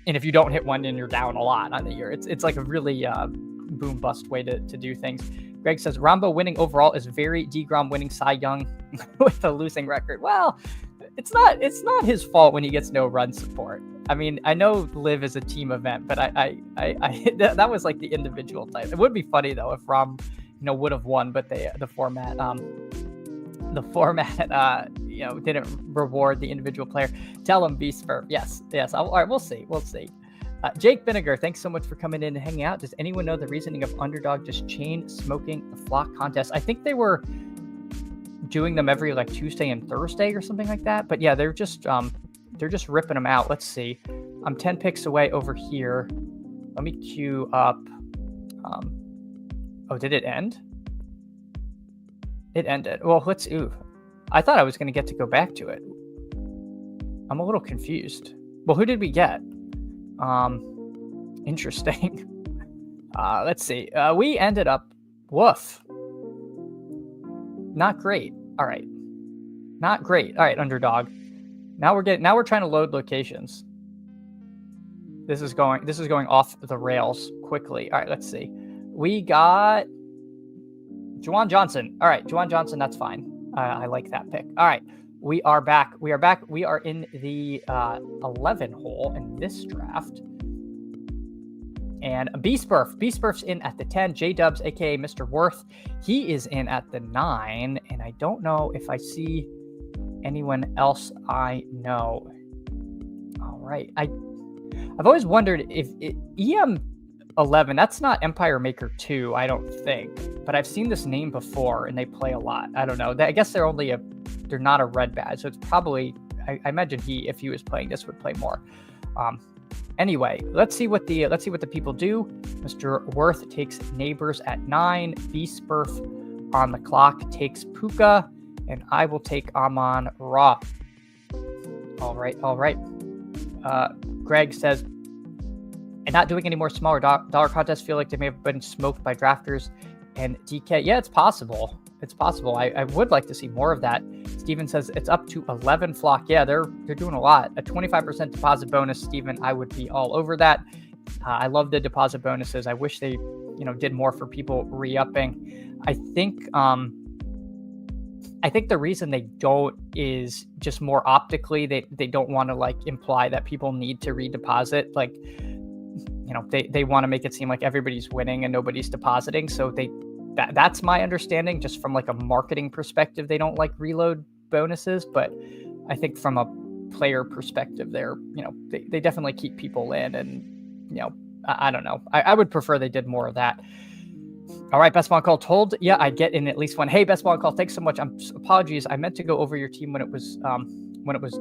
And if you don't hit one, then you're down a lot on the year. It's like a really boom bust way to do things. Greg says Rambo winning overall is very DeGrom winning Cy Young with a losing record. Well, it's not his fault when he gets no run support. I mean, I know Live is a team event, but I that was like the individual type. It would be funny though if Rom would have won, but the format didn't reward the individual player. Tell him Beastburp. Yes. All right, we'll see. Jake Vinegar, thanks so much for coming in and hanging out. Does anyone know the reasoning of Underdog just chain smoking the flock contest? I think they were doing them every like Tuesday and Thursday or something like that. But yeah, they're just ripping them out. Let's see. I'm 10 picks away over here. Let me queue up. Oh, did it end? It ended. Well, I thought I was going to get to go back to it. I'm a little confused. Well, who did we get? Interesting. Let's see. We ended up, woof. Not great. All right. Not great. All right, Underdog. Now we're trying to load locations. This is going off the rails quickly. All right, let's see. We got Juwan Johnson. All right, Juwan Johnson, that's fine. I like that pick. All right, we are back. We are back. We are in the 11 hole in this draft. And B-Spurf's in at the 10. J-Dubs, a.k.a. Mr. Worth, he is in at the 9. And I don't know if I see anyone else I know. All right. I've always wondered if EM11, that's not Empire Maker 2, I don't think. But I've seen this name before, and they play a lot. I don't know. I guess they're not a red badge, so it's probably, I imagine if he was playing this, would play more. Anyway, let's see what the people do. Mr. Worth takes Neighbors at 9. B-Spurf on the clock takes Puka, and I will take Amon Ra. All right. Greg says, and not doing any more smaller dollar contests, feel like they may have been smoked by drafters and DK. Yeah, it's possible. I would like to see more of that. Steven says it's up to 11 flock. Yeah, they're doing a lot. A 25% deposit bonus, Steven, I would be all over that. I love the deposit bonuses. I wish they, did more for people re-upping. I think the reason they don't is just more optically, they don't want to imply that people need to redeposit. They want to make it seem like everybody's winning and nobody's depositing. So that's my understanding, just from a marketing perspective. They don't like reload bonuses, but I think from a player perspective, they definitely keep people in, and I don't know. I would prefer they did more of that. All right, Best Ball Call told. Yeah, I get in at least one. Hey, Best Ball Call, thanks so much. Apologies. I meant to go over your team when it was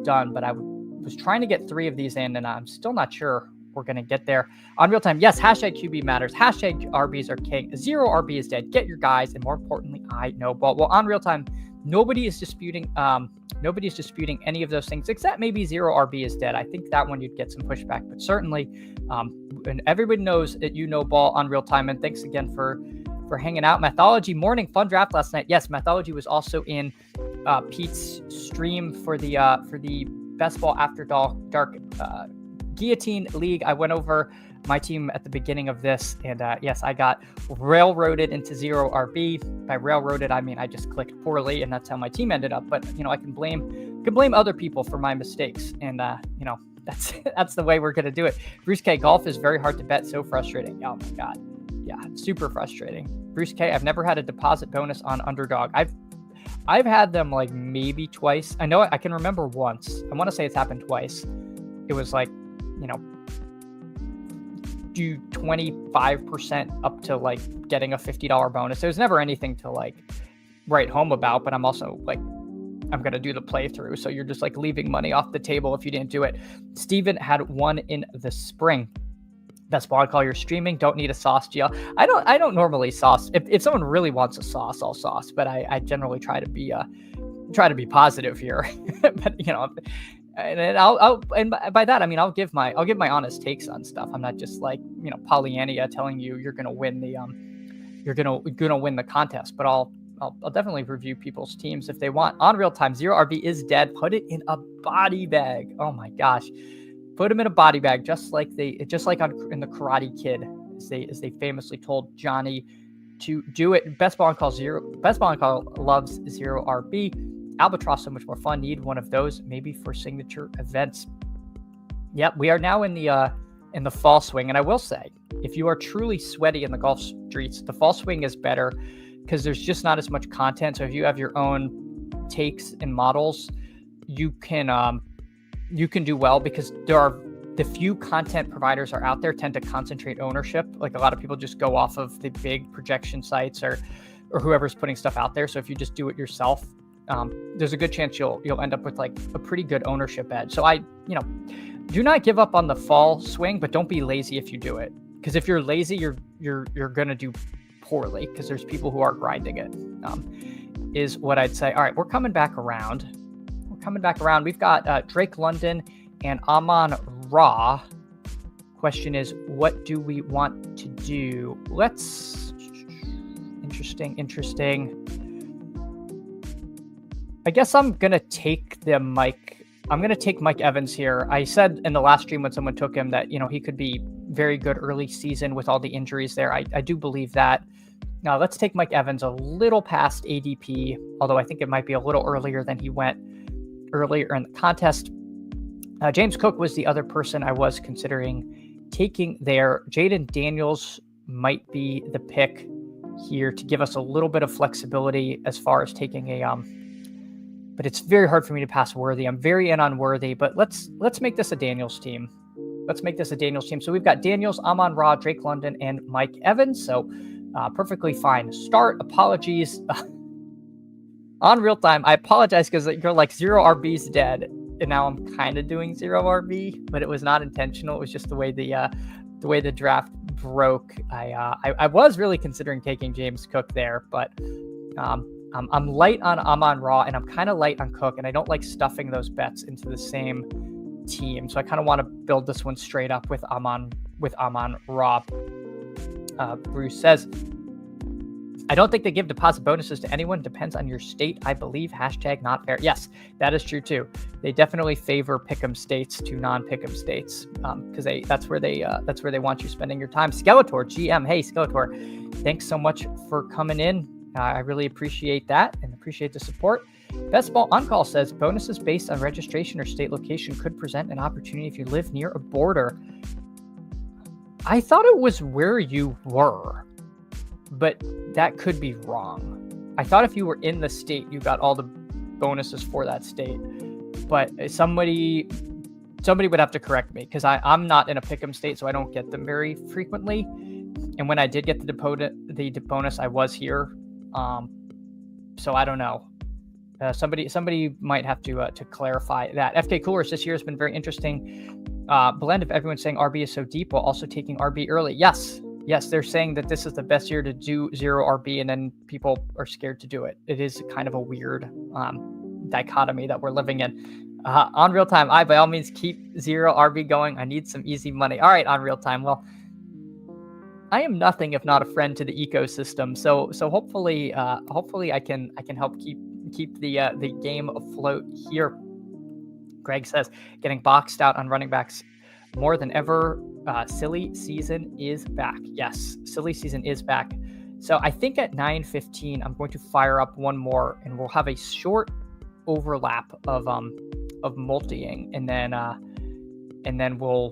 done, but I was trying to get 3 of these in, and I'm still not sure we're going to get there. On Real Time, yes, hashtag QB matters. Hashtag RBs are king. 0 RB is dead. Get your guys, and more importantly, I know ball. Well, on Real Time, nobody is disputing any of those things, except maybe 0 RB is dead. I think that one you'd get some pushback, but certainly, and everybody knows that ball on Real Time. And thanks again for hanging out. Mathology morning fun draft last night. Yes, Mathology was also in Pete's stream for the Best Ball After Dark Guillotine League. I went over my team at the beginning of this, and yes, I got railroaded into 0 RB. By railroaded, I mean I just clicked poorly, and that's how my team ended up. But I can blame other people for my mistakes, and that's the way we're gonna do it. Bruce K, golf is very hard to bet. So frustrating. Oh my god, yeah, super frustrating. Bruce K, I've never had a deposit bonus on Underdog. I've had them maybe twice. I know I can remember once. I want to say it's happened twice. It was do 25% up to getting a $50 bonus. There's never anything to write home about, but I'm also I'm going to do the playthrough. So you're just leaving money off the table if you didn't do it. Steven had one in the spring. Best Ball Call, you're streaming. Don't need a sauce, GL. I don't normally sauce. If someone really wants a sauce, I'll sauce, but I generally try to be positive here. But and by that I mean I'll give my honest takes on stuff. I'm not just Pollyanna telling you you're gonna win the contest, but I'll definitely review people's teams if they want. On Real Time, 0 RB is dead. Put it in a body bag. Oh my gosh, put him in a body bag, just like in the Karate Kid, as they famously told Johnny to do it. Best Ball Call loves 0 RB. Albatross, so much more fun. Need one of those maybe for signature events. Yep, we are now in the fall swing, and I will say, if you are truly sweaty in the golf streets, the fall swing is better because there's just not as much content. So if you have your own takes and models, you can do well, because the few content providers are out there tend to concentrate ownership. A lot of people just go off of the big projection sites or whoever's putting stuff out there. So if you just do it yourself, there's a good chance you'll end up with a pretty good ownership edge. So do not give up on the fall swing, but don't be lazy if you do it. Because if you're lazy, you're gonna do poorly, because there's people who are grinding it, is what I'd say. All right, we're coming back around. We've got Drake London and Amon Ra. Question is, what do we want to do? Interesting. I guess I'm going to take Mike Evans here. I said in the last stream when someone took him that, he could be very good early season with all the injuries there. I do believe that. Now let's take Mike Evans a little past ADP, although I think it might be a little earlier than he went earlier in the contest. James Cook was the other person I was considering taking there. Jaden Daniels might be the pick here to give us a little bit of flexibility as far as taking but it's very hard for me to pass Worthy. I'm very in on Worthy, but let's make this a Daniels team. So we've got Daniels, Amon Ra, Drake London, and Mike Evans. So perfectly fine start. Apologies on real time. I apologize because you're like 0 RBs dead, and now I'm kind of doing 0 RB, but it was not intentional. It was just the way the draft broke. I was really considering taking James Cook there, but I'm light on Amon Ra, and I'm kind of light on Cook, and I don't like stuffing those bets into the same team. So I kind of want to build this one straight up with Amon Ra. Bruce says, I don't think they give deposit bonuses to anyone. Depends on your state, I believe. # not fair. Yes, that is true too. They definitely favor pick'em states to non-pick'em states because that's where they want you spending your time. Skeletor GM, hey Skeletor, thanks so much for coming in. I really appreciate that and appreciate the support. Best Ball On Call says bonuses based on registration or state location could present an opportunity if you live near a border. I thought it was where you were, but that could be wrong. I thought if you were in the state, you got all the bonuses for that state, but somebody would have to correct me because I'm not in a pick'em state, so I don't get them very frequently. And when I did get the bonus, I was here. So I don't know. Somebody might have to clarify that. FK Coolers this year has been very interesting. Blend of everyone saying RB is so deep while also taking RB early. Yes, they're saying that this is the best year to do 0 RB, and then people are scared to do it. It is kind of a weird dichotomy that we're living in. On Real Time, by all means keep 0 RB going. I need some easy money. All right, On Real Time. Well, I am nothing if not a friend to the ecosystem. So hopefully I can help keep the game afloat here. Greg says getting boxed out on running backs more than ever. Silly season is back. Yes, silly season is back. So I think at 9:15 I'm going to fire up one more, and we'll have a short overlap of multiing, and then we'll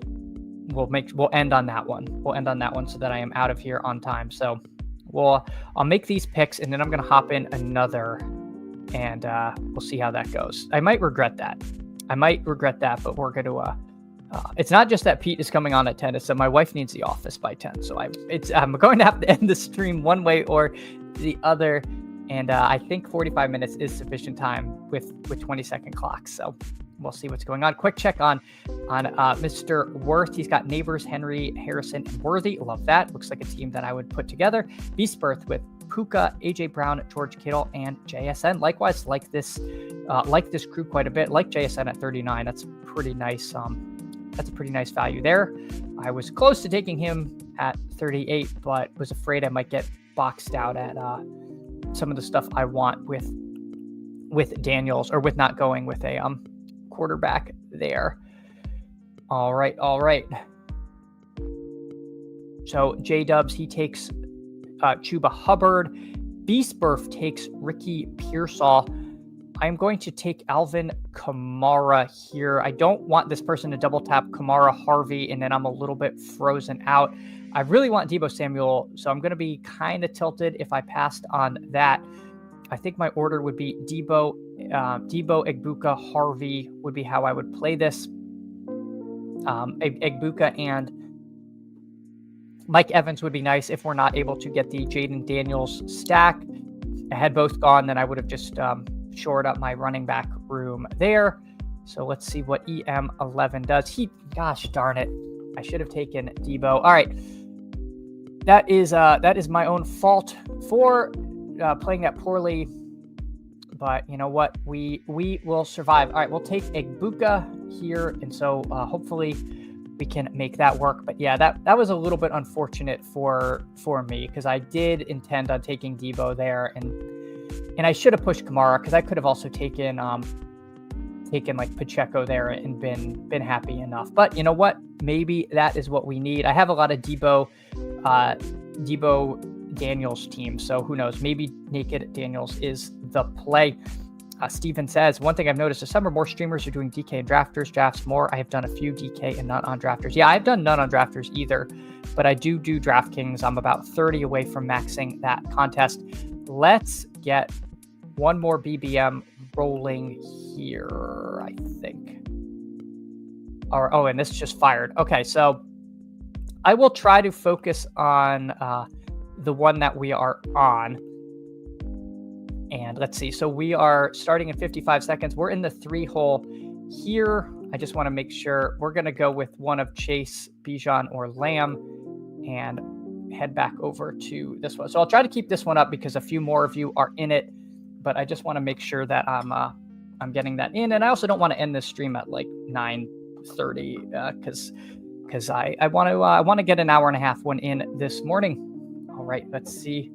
end on that one. We'll end on that one so that I am out of here on time. So I'll make these picks, and then I'm going to hop in another, and we'll see how that goes. I might regret that, but we're going to. It's not just that Pete is coming on at 10. It's that my wife needs the office by 10. So I'm going to have to end the stream one way or the other. And I think 45 minutes is sufficient time with 20-second clocks. So we'll see what's going on. Quick check on Mr. Worth. He's got Neighbors, Henry, Harrison, and Worthy. Love that. Looks like a team that I would put together. Beast Birth with Puka, AJ Brown, George Kittle, and JSN. Likewise, like this crew quite a bit. Like JSN at 39. That's pretty nice. That's a pretty nice value there. I was close to taking him at 38, but was afraid I might get boxed out at some of the stuff I want with Daniels, or with not going with a quarterback there. All right. So J-Dubs, he takes Chuba Hubbard. Beastburf takes Ricky Pearsall. I'm going to take Alvin Kamara here. I don't want this person to double tap Kamara Harvey, and then I'm a little bit frozen out. I really want Deebo Samuel, so I'm going to be kind of tilted if I passed on that. I think my order would be Deebo, Egbuka, Harvey would be how I would play this. Egbuka and Mike Evans would be nice if we're not able to get the Jaden Daniels stack. Had both gone, then I would have just shored up my running back room there. So let's see what EM11 does. Gosh darn it. I should have taken Deebo. All right. that is my own fault for playing that poorly. But you know what? We will survive. All right, we'll take Egbuka here, and so hopefully we can make that work. But yeah, that was a little bit unfortunate for me, because I did intend on taking Debo there, and I should have pushed Kamara, because I could have also taken like Pacheco there and been happy enough. But you know what? Maybe that is what we need. I have a lot of Debo Daniels team, so who knows? Maybe Naked Daniels is the play. Steven says, one thing I've noticed this summer, more streamers are doing DK and drafts more. I have done a few DK and none on drafters. Yeah, I've done none on drafters either, but I do DraftKings. I'm about 30 away from maxing that contest. Let's get one more BBM rolling here, I think. Oh, and this just fired. Okay, so I will try to focus on the one that we are on. And let's see. So we are starting in 55 seconds. We're in the 3-hole here. I just want to make sure we're going to go with one of Chase, Bijan, or Lamb and head back over to this one. So I'll try to keep this one up because a few more of you are in it, but I just want to make sure that I'm getting that in. And I also don't want to end this stream at like 9:30 because I want to get an hour and a half one in this morning. All right, let's see.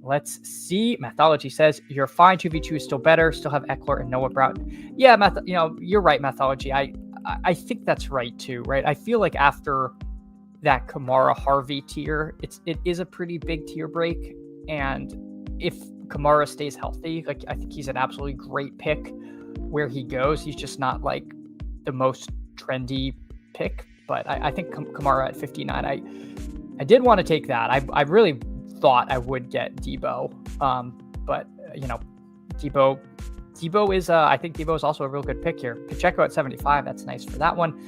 Mathology says you're fine. 2v2 is still better. Still have Eckler and Noah Brown. Yeah, you're right, Mathology. I think that's right too, right? I feel like after that Kamara Harvey tier, it is a pretty big tier break. And if Kamara stays healthy, like I think he's an absolutely great pick where he goes. He's just not like the most trendy pick, but I think Kamara at 59, I did want to take that. I really thought I would get Debo, but Debo is I think Debo is also a real good pick here. Pacheco at 75, that's nice for that one.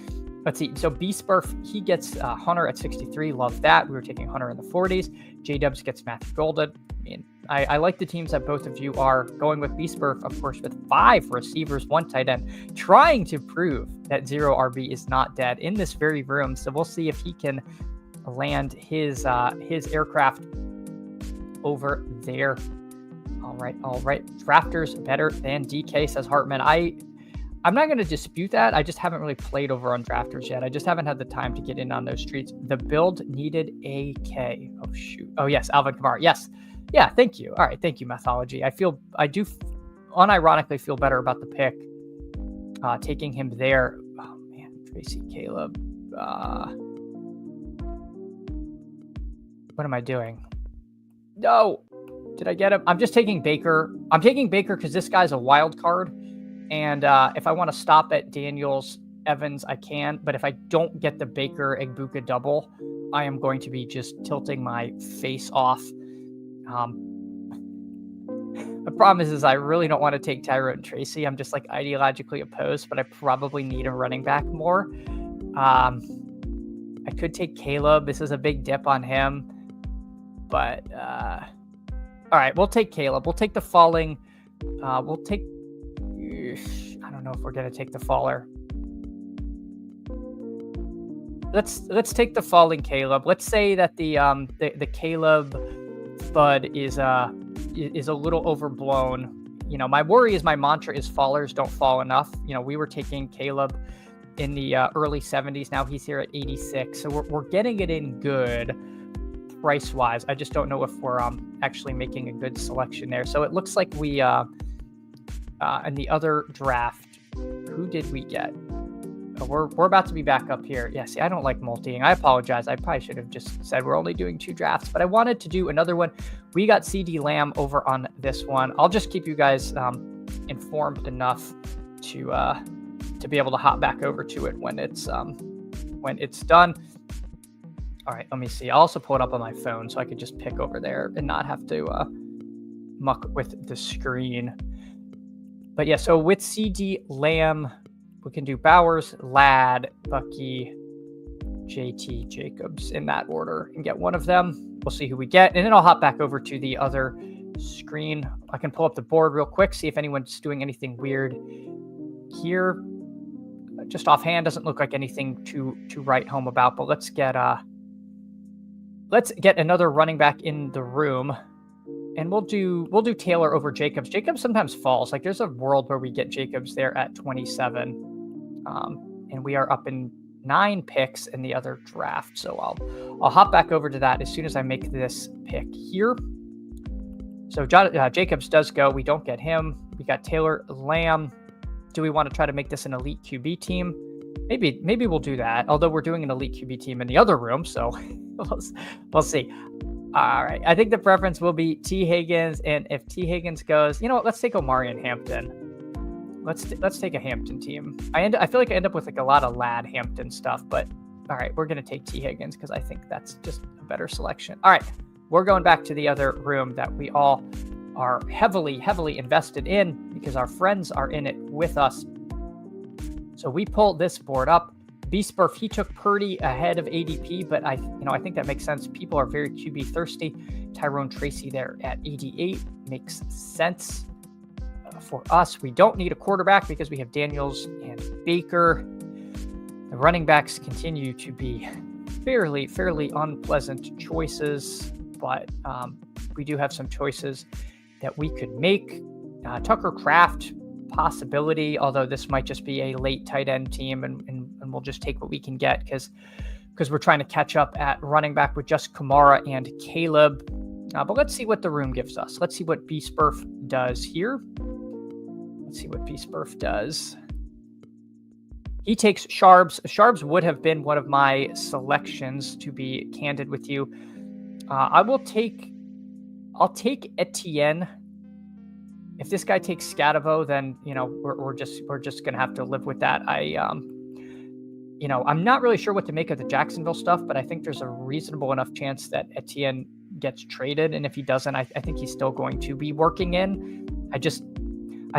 Let's see. So B-Spurf, he gets Hunter at 63. Love that. We were taking Hunter in the 40s. J-Dubs gets Matthew Golden. I mean, I like the teams that both of you are going with. B-Spurf, of course, with 5 receivers, 1 tight end, trying to prove that 0 RB is not dead in this very room. So we'll see if he can land his aircraft over there. All right. Drafters better than DK, says Hartman. I'm not going to dispute that. I just haven't really played over on drafters yet. I just haven't had the time to get in on those streets. The build needed AK. Oh, shoot. Oh, yes. Alvin Kamara. Yes. Yeah. Thank you. All right. Thank you, Mathology. I do unironically feel better about the pick. Taking him there. Oh, man. Tracy Caleb. What am I doing? No. Did I get him? I'm just taking Baker. I'm taking Baker because this guy's a wild card. And if I want to stop at Daniels, Evans, I can. But if I don't get the Baker Egbuka double, I am going to be just tilting my face off. The problem is I really don't want to take Tyrone and Tracy. I'm just like ideologically opposed, but I probably need a running back more. I could take Caleb. This is a big dip on him. But all right, we'll take Caleb. We'll take the falling. We'll take. I don't know if we're gonna take the faller. Let's take the falling Caleb. Let's say that the Caleb FUD is a little overblown. You know, my worry is my mantra is fallers don't fall enough. You know, we were taking Caleb in the early 70s. Now he's here at 86, so we're getting it in good price wise. I just don't know if we're actually making a good selection there. So it looks like we in the other draft, who did we get? Oh, we're about to be back up here. Yeah, see, I don't like multiing. I apologize. I probably should have just said we're only doing 2 drafts, but I wanted to do another one. We got CD Lamb over on this one. I'll just keep you guys informed enough to be able to hop back over to it when it's done. All right, let me see. I'll also pull it up on my phone so I could just pick over there and not have to muck with the screen. But yeah, so with CD Lamb, we can do Bowers, Ladd, Bucky, JT, Jacobs in that order and get one of them. We'll see who we get. And then I'll hop back over to the other screen. I can pull up the board real quick, see if anyone's doing anything weird here. Just offhand, doesn't look like anything to write home about, but let's get let's get another running back in the room, and we'll do Taylor over Jacobs. Jacobs sometimes falls. Like there's a world where we get Jacobs there at 27, and we are up in 9 picks in the other draft. So I'll hop back over to that as soon as I make this pick here. So Jacobs does go. We don't get him. We got Taylor, Lamb. Do we want to try to make this an elite QB team? Maybe we'll do that. Although we're doing an elite QB team in the other room, so we'll see. All right, I think the preference will be T. Higgins, and if T. Higgins goes, you know what? Let's take Omari and Hampton. Let's take a Hampton team. I feel like I end up with like a lot of Lad Hampton stuff, but all right, we're gonna take T. Higgins because I think that's just a better selection. All right, we're going back to the other room that we all are heavily invested in because our friends are in it with us. So we pull this board up. B-Spurf, he took Purdy ahead of ADP, but I think that makes sense. People are very QB thirsty. Tyrone Tracy there at 88 makes sense for us. We don't need a quarterback because we have Daniels and Baker. The running backs continue to be fairly unpleasant choices, but we do have some choices that we could make. Tucker Kraft, possibility, although this might just be a late tight end team, and we'll just take what we can get because we're trying to catch up at running back with just Kamara and Caleb. But let's see what the room gives us. Let's see what B-Spurf does here. Let's see what B-Spurf does. He takes Sharbs. Sharbs would have been one of my selections, to be candid with you. I'll take Etienne. If this guy takes Scatavo, then we're just gonna have to live with that. I'm not really sure what to make of the Jacksonville stuff, but I think there's a reasonable enough chance that Etienne gets traded, and if he doesn't, I think he's still going to be working in. I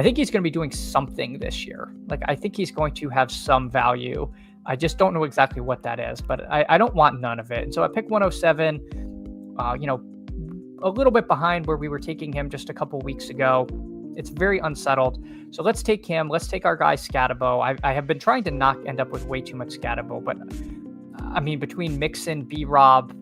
think he's going to be doing something this year. Like I think he's going to have some value. I just don't know exactly what that is, but I don't want none of it. And so I pick 107. A little bit behind where we were taking him just a couple weeks ago. It's very unsettled. So let's take him. Let's take our guy Scatabo. I have been trying to not end up with way too much Scatabo, but I mean, between Mixon, B-Rob,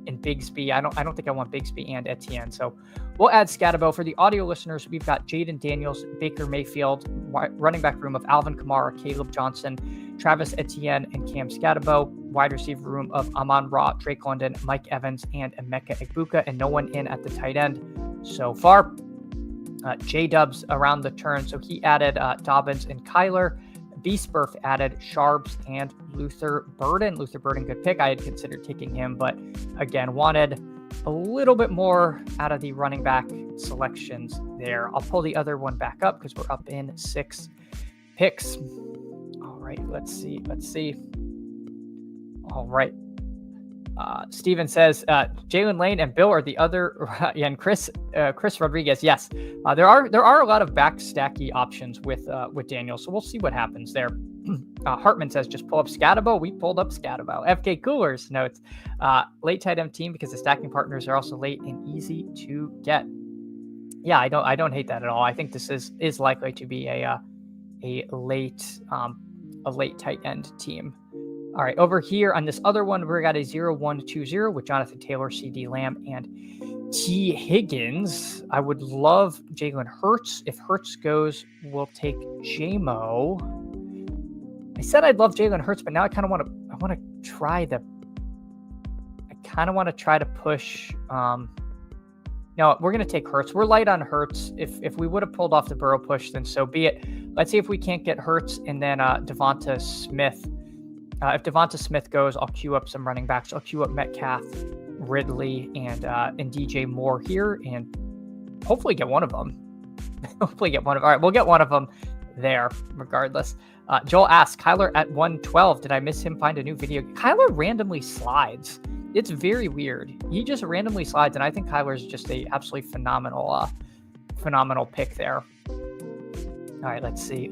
and Bigsby, I don't think I want Bigsby and Etienne. So we'll add Scatabo. For the audio listeners, we've got Jaden Daniels, Baker Mayfield, running back room of Alvin Kamara, Caleb Johnson, Travis Etienne, and Cam Scatabo. Wide receiver room of Amon-Ra, Drake London, Mike Evans, and Emeka Egbuka, and no one in at the tight end so far. J-Dubs around the turn, so he added Dobbins and Kyler. B-Spurf added Sharbs and Luther Burden. Luther Burden, good pick. I had considered taking him, but again, wanted a little bit more out of the running back selections there. I'll pull the other one back up because we're up in 6 picks. All right, let's see. All right. Steven says Jalen Lane and Bill are the other, and Chris Rodriguez. Yes, there are a lot of back stacky options with Daniel, so we'll see what happens there. Hartman says just pull up Scatabo. We pulled up Scatabo. FK Coolers notes late tight end team because the stacking partners are also late and easy to get. Yeah, I don't hate that at all. I think this is likely to be a late tight end team. All right, over here on this other one, we got a 0-1-2-0 with Jonathan Taylor, CD Lamb, and T. Higgins. I would love Jalen Hurts. If Hurts goes, we'll take JMO. I said I'd love Jalen Hurts, but now I kind of want to try to push. No, we're going to take Hurts. We're light on Hurts. If we would have pulled off the Burrow push, then so be it. Let's see if we can't get Hurts and then Devonta Smith. If Devonta Smith goes, I'll queue up some running backs. I'll queue up Metcalf, Ridley, and DJ Moore here, and hopefully get one of them. All right, we'll get one of them there, regardless. Joel asks, Kyler at 112. Did I miss him find a new video? Kyler randomly slides. It's very weird. He just randomly slides, and I think Kyler's just a absolutely phenomenal pick there. All right, let's see.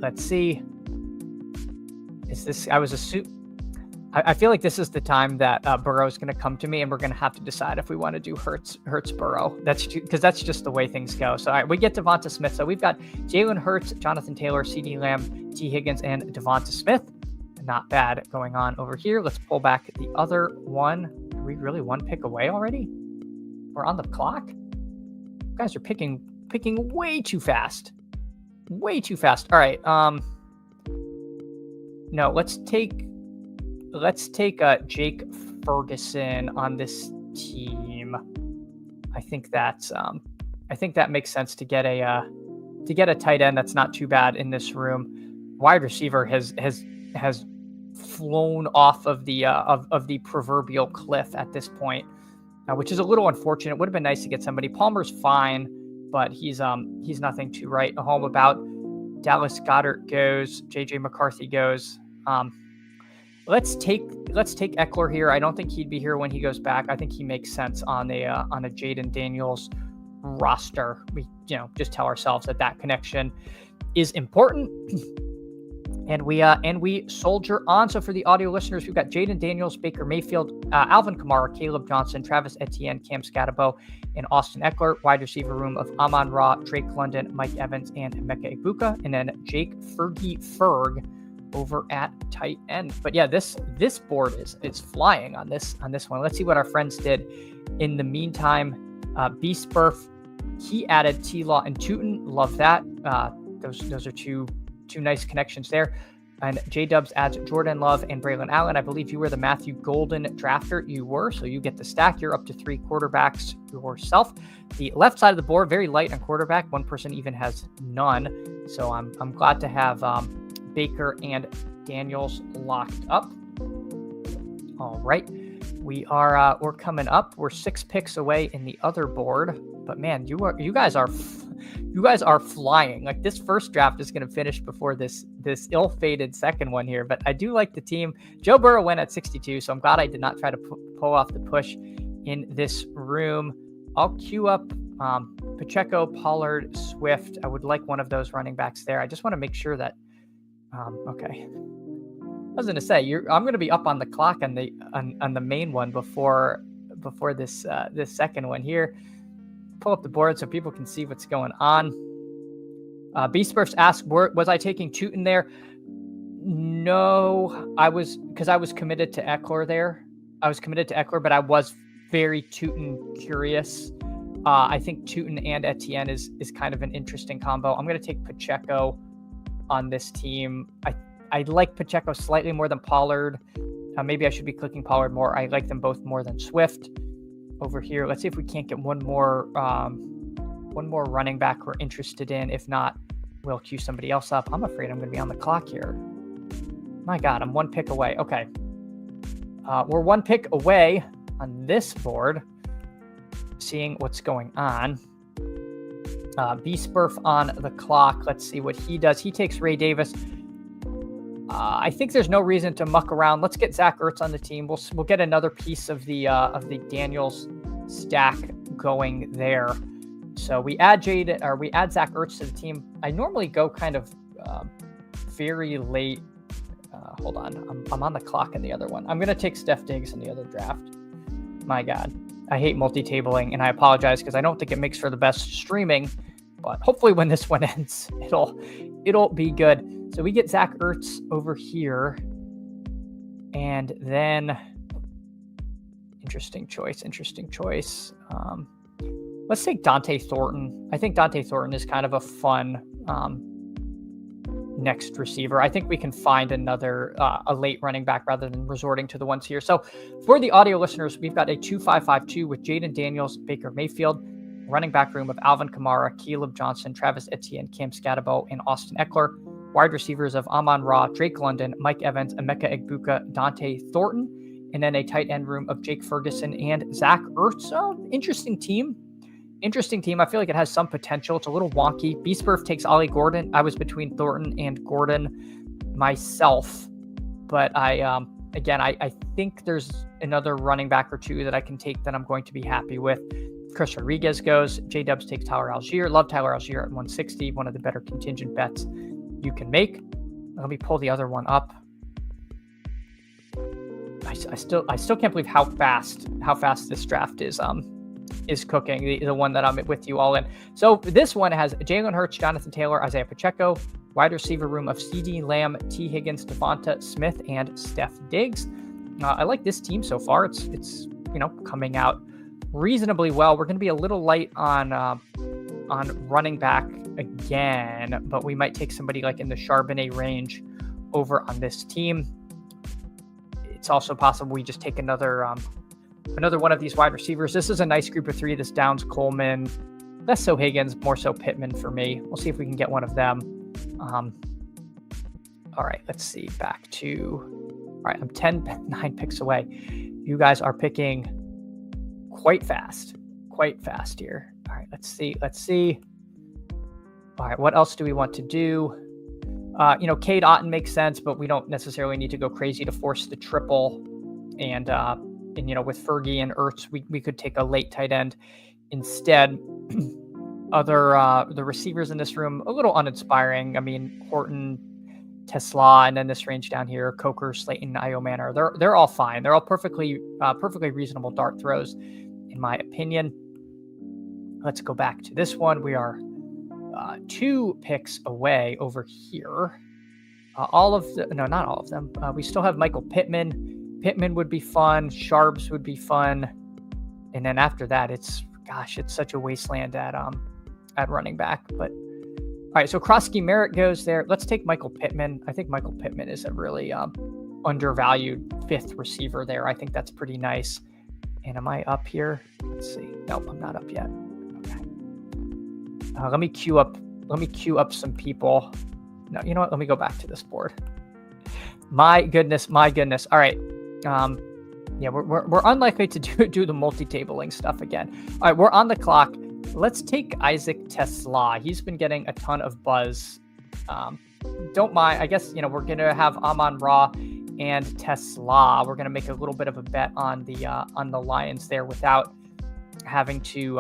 Is this? I feel like this is the time that Burrow is going to come to me, and we're going to have to decide if we want to do Hurts Burrow. That's just the way things go. So all right, we get Devonta Smith. So we've got Jalen Hurts, Jonathan Taylor, CD Lamb, T. Higgins, and Devonta Smith. Not bad going on over here. Let's pull back the other one. we really one pick away already? We're on the clock? You guys are picking way too fast. Way too fast. All right. No, let's take Jake Ferguson on this team. I think that makes sense to get a tight end that's not too bad in this room. Wide receiver has flown off of the proverbial cliff at this point, which is a little unfortunate. Would have been nice to get somebody. Palmer's fine, but he's nothing to write home about. Dallas Goedert goes. JJ McCarthy goes. Let's take Eckler here. I don't think he'd be here when he goes back. I think he makes sense on a Jaden Daniels roster. We just tell ourselves that connection is important, and we soldier on. So for the audio listeners, we've got Jaden Daniels, Baker Mayfield, Alvin Kamara, Caleb Johnson, Travis Etienne, Cam Scatterbo, and Austin Eckler. Wide receiver room of Amon-Ra, Drake London, Mike Evans, and Emeka Egbuka, and then Jake Ferg over at tight end. But yeah, this board is flying on this one. Let's see what our friends did in the meantime. B-Spurf, he added T-Law and Tootin. Love that. Those are two nice connections there. And J-Dubs adds Jordan Love and Braylon Allen. I believe you were the Matthew Golden drafter. You were, so you get the stack. You're up to 3 quarterbacks yourself. The left side of the board, very light on quarterback. One person even has none. So I'm glad to have Baker and Daniels locked up. All right, we're coming up. We're 6 picks away in the other board, but man, you guys are flying. Like, this first draft is going to finish before this ill-fated second one here. But I do like the team. Joe Burrow went at 62, so I'm glad I did not try to pull off the push in this room. I'll queue up Pacheco, Pollard, Swift. I would like one of those running backs there. I just want to make sure that. Okay. I was going to say I'm going to be up on the clock on the main one before this second one here. Pull up the board so people can see what's going on. B-Spurfs asked, was I taking Tootin there? No, because I was committed to Eckler there. I was committed to Eckler, but I was very Tootin curious. I think Tootin and Etienne is kind of an interesting combo. I'm going to take Pacheco on this team. I like Pacheco slightly more than Pollard. Maybe I should be clicking Pollard more. I like them both more than Swift. Over here, let's see if we can't get one more running back we're interested in. If not, we'll queue somebody else up. I'm afraid I'm going to be on the clock here. My God, I'm 1 pick away. Okay. We're 1 pick away on this board, seeing what's going on. B-Spurf on the clock. Let's see what he does. He takes Ray Davis. I think there's no reason to muck around. Let's get Zach Ertz on the team. We'll get another piece of the Daniels stack going there. So we add Zach Ertz to the team. I normally go kind of very late. Hold on, I'm on the clock in the other one. I'm gonna take Steph Diggs in the other draft. My God, I hate multi-tabling, and I apologize because I don't think it makes for the best streaming. But hopefully, when this one ends, it'll be good. So we get Zach Ertz over here, and then interesting choice. Let's take Dante Thornton. I think Dante Thornton is kind of a fun next receiver. I think we can find another a late running back rather than resorting to the ones here. So for the audio listeners, we've got a 2-5-5-2 with Jaden Daniels, Baker Mayfield, running back room of Alvin Kamara, Caleb Johnson, Travis Etienne, Cam Scatterbo, and Austin Eckler. Wide receivers of Amon-Ra, Drake London, Mike Evans, Emeka Egbuka, Dante Thornton, and then a tight end room of Jake Ferguson and Zach Ertz. Interesting team. I feel like it has some potential. It's a little wonky. B-Spurf takes Ollie Gordon. I was between Thornton and Gordon myself, but I think there's another running back or two that I can take that I'm going to be happy with. Chris Rodriguez goes. J-Dubs takes Tyler Algier. Love Tyler Algier at 160. One of the better contingent bets you can make. Let me pull the other one up. I still can't believe how fast this draft is cooking. The one that I'm with you all in. So this one has Jalen Hurts, Jonathan Taylor, Isaiah Pacheco, wide receiver room of CD Lamb, T Higgins, Devonta Smith, and Steph Diggs. I like this team so far. It's coming out reasonably well. We're going to be a little light on running back again, but we might take somebody like in the Charbonnet range over on this team. It's also possible we just take another one of these wide receivers. This is a nice group of three. This Downs, Coleman, less so Higgins, more so Pittman for me. We'll see if we can get one of them. All right, let's see. All right, I'm 9 picks away. You guys are picking quite fast here. All right, let's see. All right, what else do we want to do? Cade Otton makes sense, but we don't necessarily need to go crazy to force the triple. And with Fergie and Ertz, we could take a late tight end instead. The receivers in this room, a little uninspiring. I mean, Horton, Tesla, and then this range down here, Coker, Slayton, Io Manor. They're all fine. They're all perfectly reasonable dart throws, in my opinion. Let's go back to this one. We are 2 picks away over here. Not all of them. We still have Michael Pittman. Pittman would be fun. Sharps would be fun. And then after that, it's such a wasteland at running back. But all right, so Krosky Merritt goes there. Let's take Michael Pittman. I think Michael Pittman is a really undervalued 5th receiver there. I think that's pretty nice. And am I up here? Let's see. Nope, I'm not up yet. Okay. Let me queue up some people. No, you know what? Let me go back to this board. My goodness. All right. We're unlikely to do the multi-tabling stuff again. All right, we're on the clock. Let's take Isaac Tesla. He's been getting a ton of buzz. Don't mind. I guess, we're going to have Amon-Ra and Tesla. We're going to make a little bit of a bet on the Lions there without having to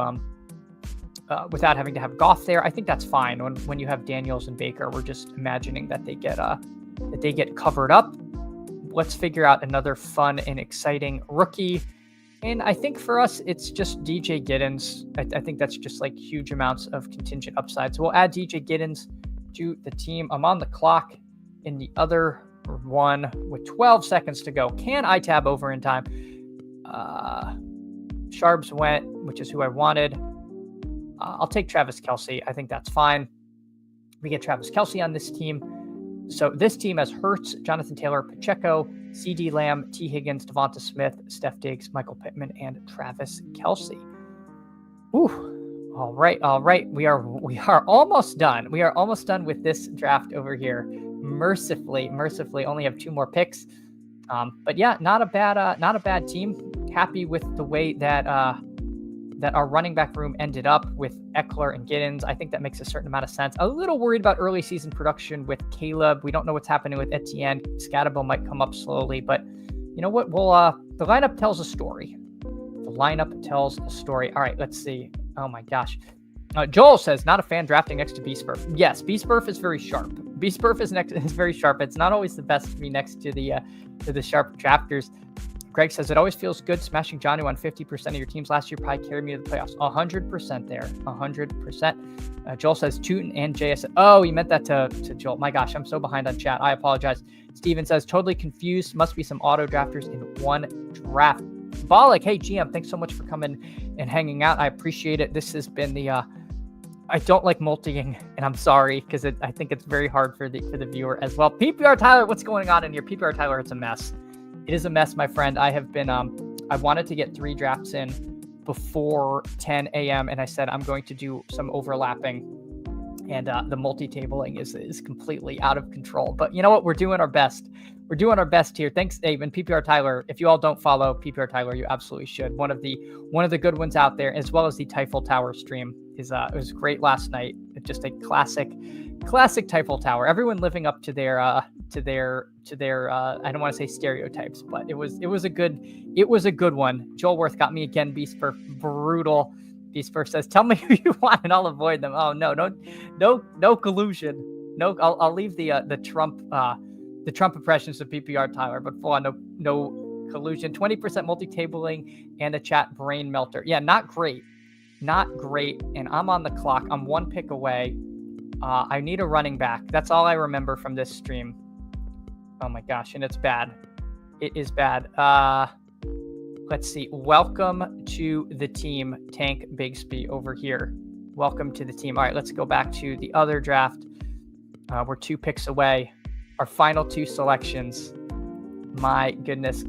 have Goff there. I think that's fine. When you have Daniels and Baker, we're just imagining that they get covered up. Let's figure out another fun and exciting rookie. And I think for us, it's just DJ Giddens. I think that's just like huge amounts of contingent upside. So we'll add DJ Giddens to the team. I'm on the clock in the other one with 12 seconds to go. Can I tab over in time? Sharps went, which is who I wanted. I'll take Travis Kelce. I think that's fine. We get Travis Kelce on this team. So this team has Hurts, Jonathan Taylor, Pacheco, CD Lamb, T. Higgins, Devonta Smith, Steph Diggs, Michael Pittman, and Travis Kelce. Ooh. All right. We are almost done. We are almost done with this draft over here. Mercifully, only have 2 more picks. But yeah, not a bad team. Happy with the way that our running back room ended up with Eckler and Giddens. I think that makes a certain amount of sense. A little worried about early season production with Caleb. We don't know what's happening with Etienne. Scatterbo might come up slowly, but you know what? The lineup tells a story. All right, let's see. Oh my gosh. Joel says, not a fan drafting next to B-Spurf. Yes, B-Spurf is very sharp. B-Spurf is very sharp. It's not always the best to be next to the sharp drafters. Greg says, it always feels good smashing Johnny on 50% of your teams last year. Probably carried me to the playoffs. 100% there. 100%. Joel says, Tootin and JS. Oh, you meant that to Joel. My gosh, I'm so behind on chat. I apologize. Steven says, totally confused. Must be some auto drafters in one draft. Bollock, hey, GM, thanks so much for coming and hanging out. I appreciate it. This has been I don't like multiing, and I'm sorry, because I think it's very hard for the viewer as well. PPR Tyler, what's going on in here? PPR Tyler, it's a mess. It is a mess, my friend. I have been, I wanted to get 3 drafts in before 10 a.m. and I said I'm going to do some overlapping, and the multi-tabling is completely out of control. But you know what? We're doing our best. We're doing our best here. Thanks, Abe and PPR Tyler. If you all don't follow PPR Tyler, you absolutely should. One of the good ones out there, as well as the Typhel Tower stream. It was great last night. It's just a classic Typhel Tower. Everyone living up to their I don't want to say stereotypes, but it was a good one. Joel Worth got me again. Beastperf, brutal. Beastperf says, "Tell me who you want, and I'll avoid them." Oh no collusion. No, I'll leave the Trump impressions of PPR Tyler, but full on no collusion. 20% multi-tabling and a chat brain melter. Yeah, not great. And I'm on the clock. I'm 1 pick away. I need a running back. That's all I remember from this stream. Oh my gosh, and it's bad. It is bad. Let's see. Welcome to the team, Tank Bigsby over here. Welcome to the team. All right, let's go back to the other draft. We're 2 picks away. Our final 2 selections. My goodness.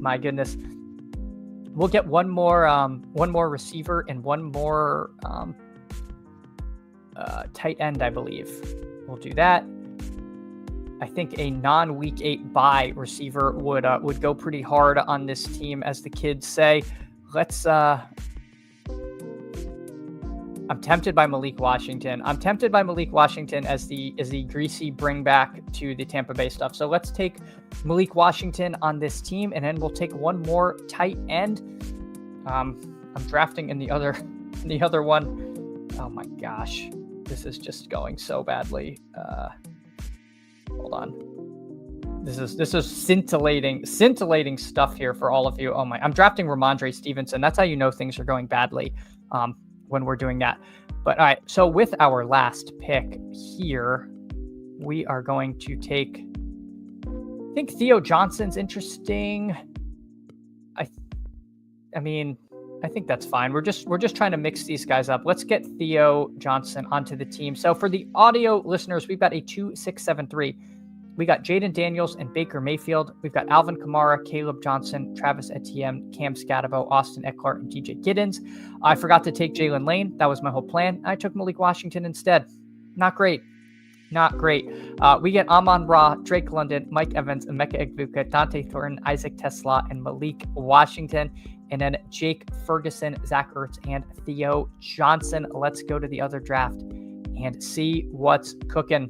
We'll get one more receiver and one more tight end, I believe. We'll do that. I think a non-week 8 bye receiver would go pretty hard on this team, as the kids say. Let's. I'm tempted by Malik Washington. as the greasy bring back to the Tampa Bay stuff. So let's take Malik Washington on this team, and then we'll take one more tight end. I'm drafting in the other one. Oh my gosh, this is just going so badly. Hold on. This is scintillating stuff here for all of you. Oh my, I'm drafting Ramondre Stevenson. That's how you know things are going badly when we're doing that. But all right, so with our last pick here, we are going to take, I think Theo Johnson's interesting. I mean, I think that's fine. We're just trying to mix these guys up. Let's get Theo Johnson onto the team. So for the audio listeners, we've got a 2-6-7-3. We got Jaden Daniels and Baker Mayfield. We've got Alvin Kamara, Caleb Johnson, Travis Etienne, Cam Scatabo, Austin Eckler, and DJ Giddens. I forgot to take Jalen Lane. That was my whole plan. I took Malik Washington instead. Not great. We get Amon Ra, Drake London, Mike Evans, Emeka Egbuka, Dante Thornton, Isaac Tesla, and Malik Washington. And then Jake Ferguson, Zach Ertz, and Theo Johnson. Let's go to the other draft and see what's cooking.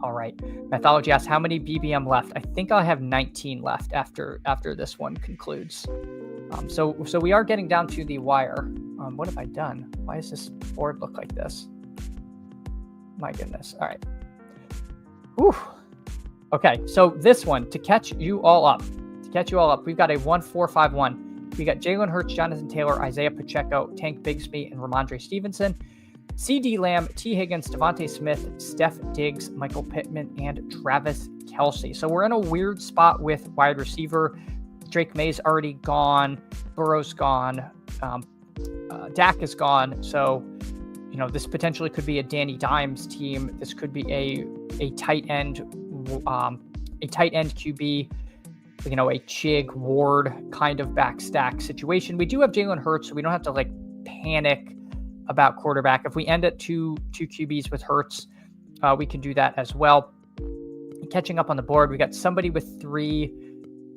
All right. Mythology asks, how many BBM left? I think I'll have 19 left after this one concludes. So we are getting down to the wire. What have I done? Why does this board look like this? My goodness. All right. Whew. Okay. So this one, to catch you all up, we've got a 1-4-5-1. We got Jalen Hurts, Jonathan Taylor, Isaiah Pacheco, Tank Bigsby, and Ramondre Stevenson. CD Lamb, T. Higgins, Devontae Smith, Steph Diggs, Michael Pittman, and Travis Kelce. So we're in a weird spot with wide receiver. Drake May's already gone. Burrow's gone. Dak is gone. So, this potentially could be a Danny Dimes team. This could be a tight end QB, a Chig Ward kind of back stack situation. We do have Jalen Hurts, so we don't have to panic about quarterback. If we end at two QBs with Hurts, we can do that as well. Catching up on the board, we got somebody with 3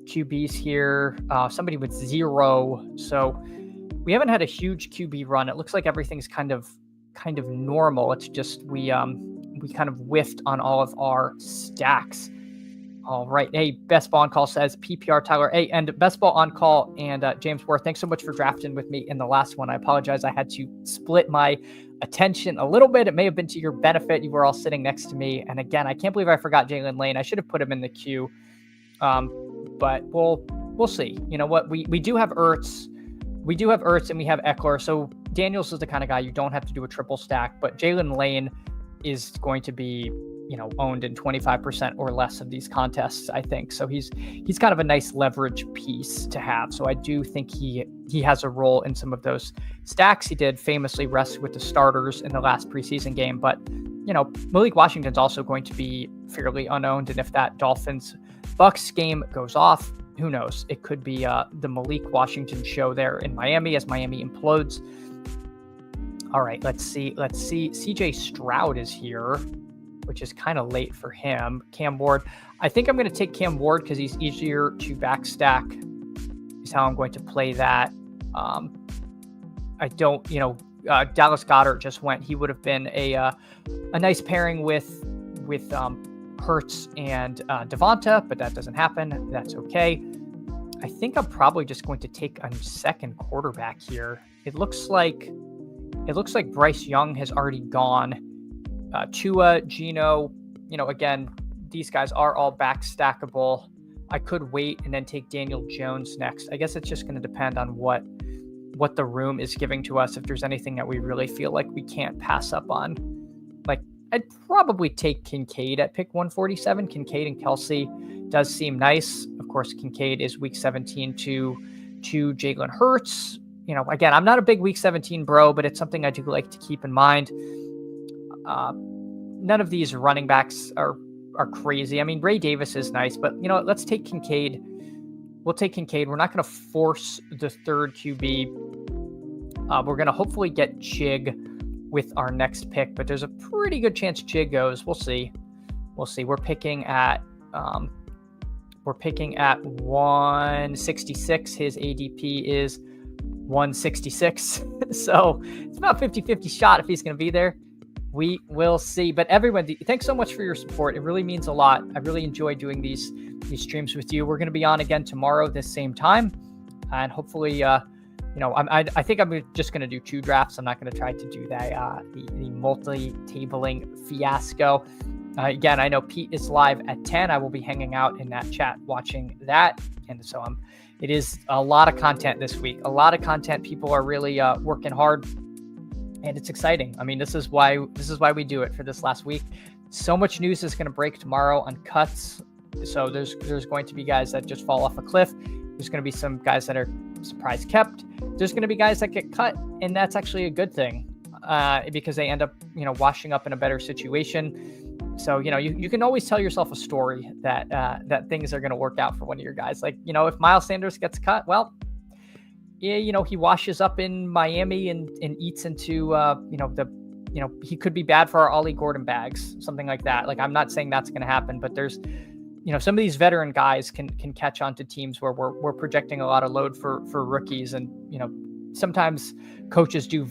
QBs here, somebody with 0. So we haven't had a huge QB run. It looks like everything's kind of normal. It's just we kind of whiffed on all of our stacks. All right. Hey, Best Ball on Call says PPR Tyler. Hey, and Best Ball on Call and James Worth, thanks so much for drafting with me in the last one. I apologize. I had to split my attention a little bit. It may have been to your benefit. You were all sitting next to me. And again, I can't believe I forgot Jalen Lane. I should have put him in the queue. But we'll see. You know what? We do have Ertz. We do have Ertz and we have Eckler. So Daniels is the kind of guy you don't have to do a triple stack, but Jalen Lane is going to be, owned in 25% or less of these contests, I think. So he's kind of a nice leverage piece to have. So I do think he has a role in some of those stacks. He did famously rest with the starters in the last preseason game, but Malik Washington's also going to be fairly unowned. And if that Dolphins-Bucks game goes off, who knows? It could be the Malik Washington show there in Miami as Miami implodes. All right, let's see. CJ Stroud is here, which is kind of late for him. Cam Ward. I think I'm going to take Cam Ward because he's easier to backstack is how I'm going to play that. I don't, Dallas Goedert just went. He would have been a nice pairing with Hurts and Devonta, but that doesn't happen. That's okay. I think I'm probably just going to take a second quarterback here. It looks like Bryce Young has already gone. Tua, Geno, again, these guys are all back stackable. I could wait and then take Daniel Jones next. I guess it's just going to depend on what the room is giving to us. If there's anything that we really feel like we can't pass up on, I'd probably take Kincaid at pick 147. Kincaid and Kelce does seem nice. Of course, Kincaid is week 17 to to Jalen Hurts. Again, I'm not a big Week 17 bro, but it's something I do like to keep in mind. None of these running backs are crazy. I mean, Ray Davis is nice, but let's take Kincaid. We'll take Kincaid. We're not going to force the third QB. We're going to hopefully get Chig with our next pick, but there's a pretty good chance Chig goes. We'll see. We're picking at 166. His ADP is 166. So it's about 50-50 shot if he's going to be there. We will see. But everyone, thanks so much for your support. It really means a lot. I really enjoy doing these streams with you. We're going to be on again tomorrow this same time. And hopefully, I think I'm just going to do 2 drafts. I'm not going to try to do that, the multi-tabling fiasco. Again, I know Pete is live at 10. I will be hanging out in that chat watching that. And so it is a lot of content this week. A lot of content. People are really working hard, and it's exciting. I mean, this is why we do it for this last week. So much news is going to break tomorrow on cuts. So there's going to be guys that just fall off a cliff. There's going to be some guys that are surprise kept. There's going to be guys that get cut, and that's actually a good thing because they end up, washing up in a better situation. So, you can always tell yourself a story that things are going to work out for one of your guys. Like, if Miles Sanders gets cut, well, yeah, he washes up in Miami and eats into, he could be bad for our Ollie Gordon bags, something like that. Like, I'm not saying that's going to happen, but there's, some of these veteran guys can catch on to teams where we're projecting a lot of load for rookies. And, sometimes coaches do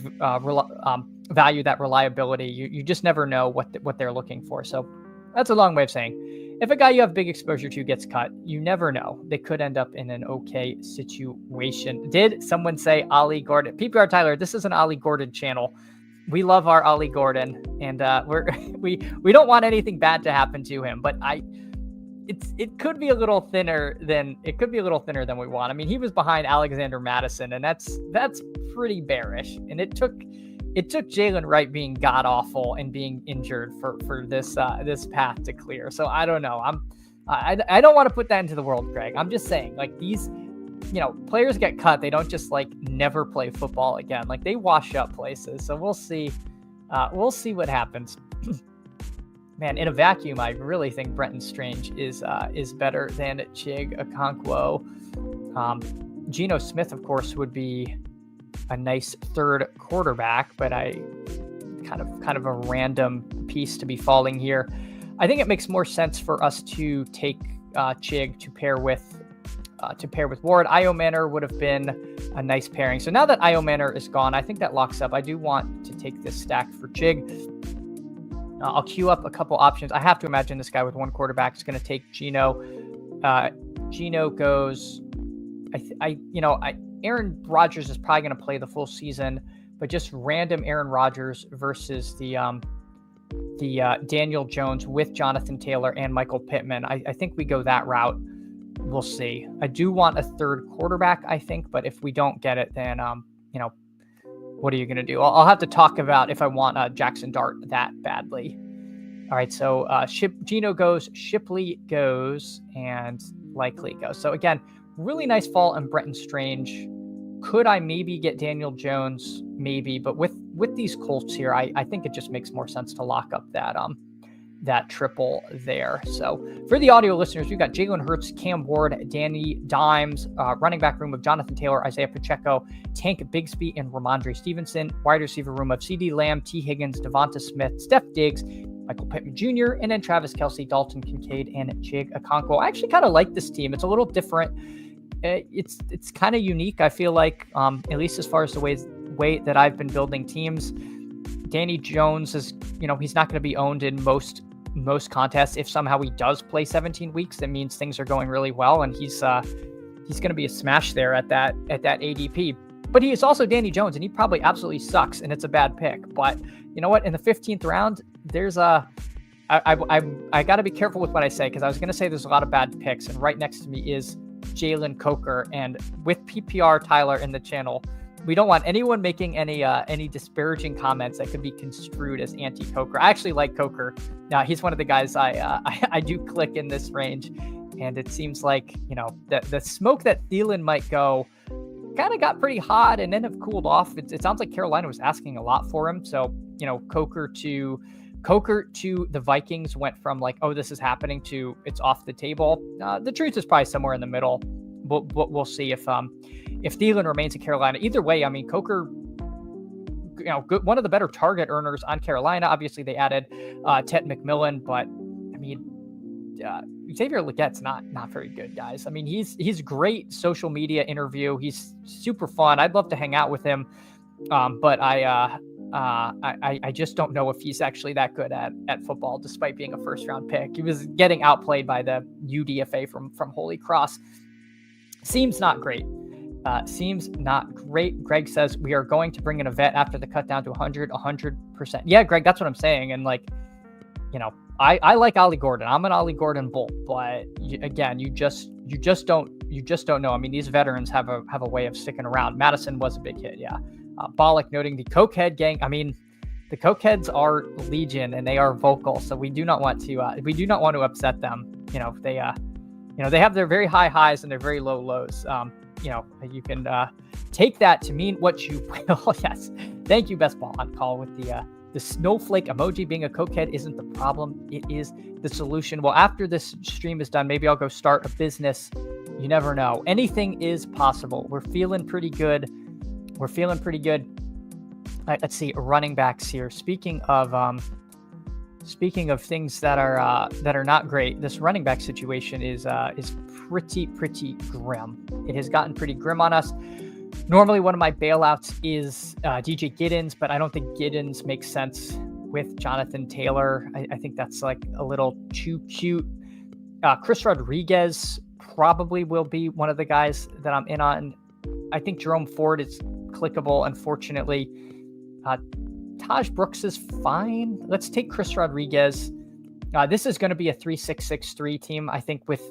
value that reliability. You just never know what they're looking for. So that's a long way of saying, if a guy you have big exposure to gets cut, you never know. They could end up in an okay situation. Did someone say Ollie Gordon? PPR Tyler, this is an Ollie Gordon channel. We love our Ollie Gordon, and we don't want anything bad to happen to him. But it could be a little thinner than we want. I mean, he was behind Alexander Madison, and that's pretty bearish. And it took Jalen Wright being god awful and being injured for this path to clear. So I don't know. I don't want to put that into the world, Greg. I'm just saying, like, these, players get cut. They don't just never play football again. Like, they wash up places. So we'll see. We'll see what happens. Man, in a vacuum, I really think Brenton Strange is better than Chig Okonkwo. Geno Smith, of course, would be a nice third quarterback, but I kind of a random piece to be falling here. I think it makes more sense for us to take Chig to pair with Ward. Io Manor would have been a nice pairing. So now that Io Manor is gone, I think that locks up. I do want to take this stack for Chig. I'll queue up a couple options. I have to imagine this guy with one quarterback is going to take Geno. Geno goes. Aaron Rodgers is probably going to play the full season, but just random Aaron Rodgers versus the Daniel Jones with Jonathan Taylor and Michael Pittman. I think we go that route. We'll see. I do want a third quarterback, I think, but if we don't get it, then what are you going to do? I'll have to talk about if I want Jackson Dart that badly. All right, so Geno goes, Shipley goes, and Likely goes. So again, really nice fall on Brenton Strange. Could I maybe get Daniel Jones? Maybe, but with these Colts here, I think it just makes more sense to lock up that triple there. So for the audio listeners, we've got Jalen Hurts, Cam Ward, Danny Dimes, running back room of Jonathan Taylor, Isaiah Pacheco, Tank Bigsby, and Ramondre Stevenson, wide receiver room of CeeDee Lamb, T. Higgins, Devonta Smith, Steph Diggs, Michael Pittman Jr., and then Travis Kelce, Dalton Kincaid, and Chig Okonkwo. I actually kind of like this team. It's a little different. It's kind of unique, I feel like, at least as far as the way that I've been building teams. Danny Jones is, he's not going to be owned in most contests. If somehow he does play 17 weeks, that means things are going really well, and he's going to be a smash there at that ADP. But he is also Danny Jones, and he probably absolutely sucks, and it's a bad pick. But you know what? In the 15th round, there's I got to be careful with what I say, because I was going to say there's a lot of bad picks, and right next to me is Jalen Coker. And with PPR Tyler in the channel, we don't want anyone making any disparaging comments that could be construed as anti-Coker. I actually like Coker. Now, he's one of the guys I do click in this range, and it seems like the smoke that Thielen might go kind of got pretty hot and then have cooled off. It sounds like Carolina was asking a lot for him. So, Coker to the Vikings went from like, oh, this is happening to it's off the table. The truth is probably somewhere in the middle. We'll see if Thielen remains in Carolina. Either way, I mean, Coker, good, one of the better target earners on Carolina. Obviously, they added Ted McMillan, but I mean, Xavier Legette's not very good, guys. I mean, he's great social media interview. He's super fun. I'd love to hang out with him, but I just don't know if he's actually that good at football, despite being a first round pick. He was getting outplayed by the UDFA from Holy Cross. Seems not great. Greg says we are going to bring in a vet after the cut down to 100%. Yeah, Greg, that's what I'm saying. And like, I like Ollie Gordon. I'm an Ollie Gordon bull, but you just don't know. I mean, these veterans have a way of sticking around. Madison was a big hit. Yeah. Bollock noting the Cokehead gang. I mean, the Cokeheads are legion and they are vocal. So we do not want to upset them. They have their very high highs and their very low lows. You can take that to mean what you will. Yes. Thank you, Best Ball on Call, with the snowflake emoji. Being a cokehead isn't the problem. It is the solution. Well, after this stream is done, maybe I'll go start a business. You never know. Anything is possible. We're feeling pretty good. Let's see, running backs here. Speaking of things that are not great, this running back situation is pretty grim. It has gotten pretty grim on us. Normally, one of my bailouts is DJ Giddens, but I don't think Giddens makes sense with Jonathan Taylor. I think that's like a little too cute. Chris Rodriguez probably will be one of the guys that I'm in on. I think Jerome Ford is clickable, unfortunately. Taj Brooks is fine. Let's take Chris Rodriguez. This is going to be a 3-6-6-3 team. I think with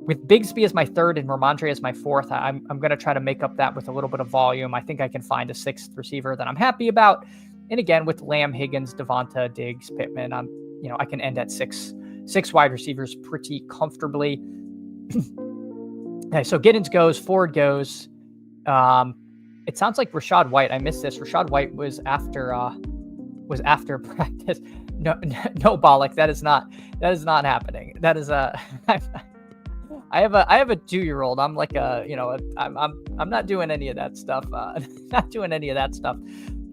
Bigsby as my third and Ramondre as my fourth, I'm going to try to make up that with a little bit of volume. I think I can find a sixth receiver that I'm happy about. And again, with Lamb, Higgins, Devonta, Diggs, Pittman, I can end at six wide receivers pretty comfortably. Okay, so Giddens goes, Ford goes. It sounds like Rachaad White. I missed this. Rachaad White was after practice. No, Bollock. That is not happening. That is I have a 2-year-old. I'm like I'm not doing any of that stuff. Not doing any of that stuff.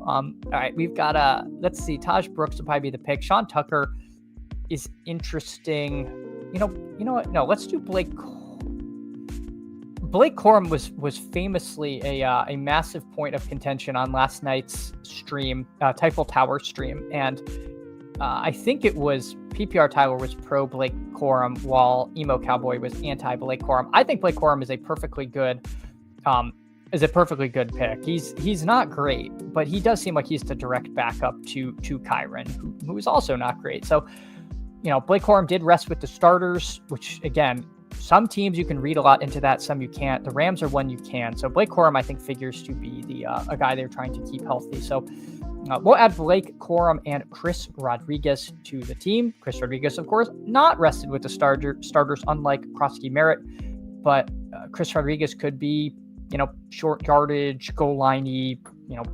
All right, we've got let's see. Taj Brooks will probably be the pick. Sean Tucker is interesting. You know what? No, let's do Blake. Blake Corum was famously a massive point of contention on last night's stream, Typhel Tower stream, and I think it was PPR Tyler was pro Blake Corum while Emo Cowboy was anti Blake Corum. I think Blake Corum is a perfectly good pick. He's not great, but he does seem like he's the direct backup to Kyron, who is also not great. So, Blake Corum did rest with the starters, which again, some teams you can read a lot into that, some you can't. The Rams are one you can. So Blake Corum, I think, figures to be a guy they're trying to keep healthy. So we'll add Blake Corum and Chris Rodriguez to the team. Chris Rodriguez, of course, not rested with the starters, unlike Krosky Merritt. But Chris Rodriguez could be, short yardage, goal liney,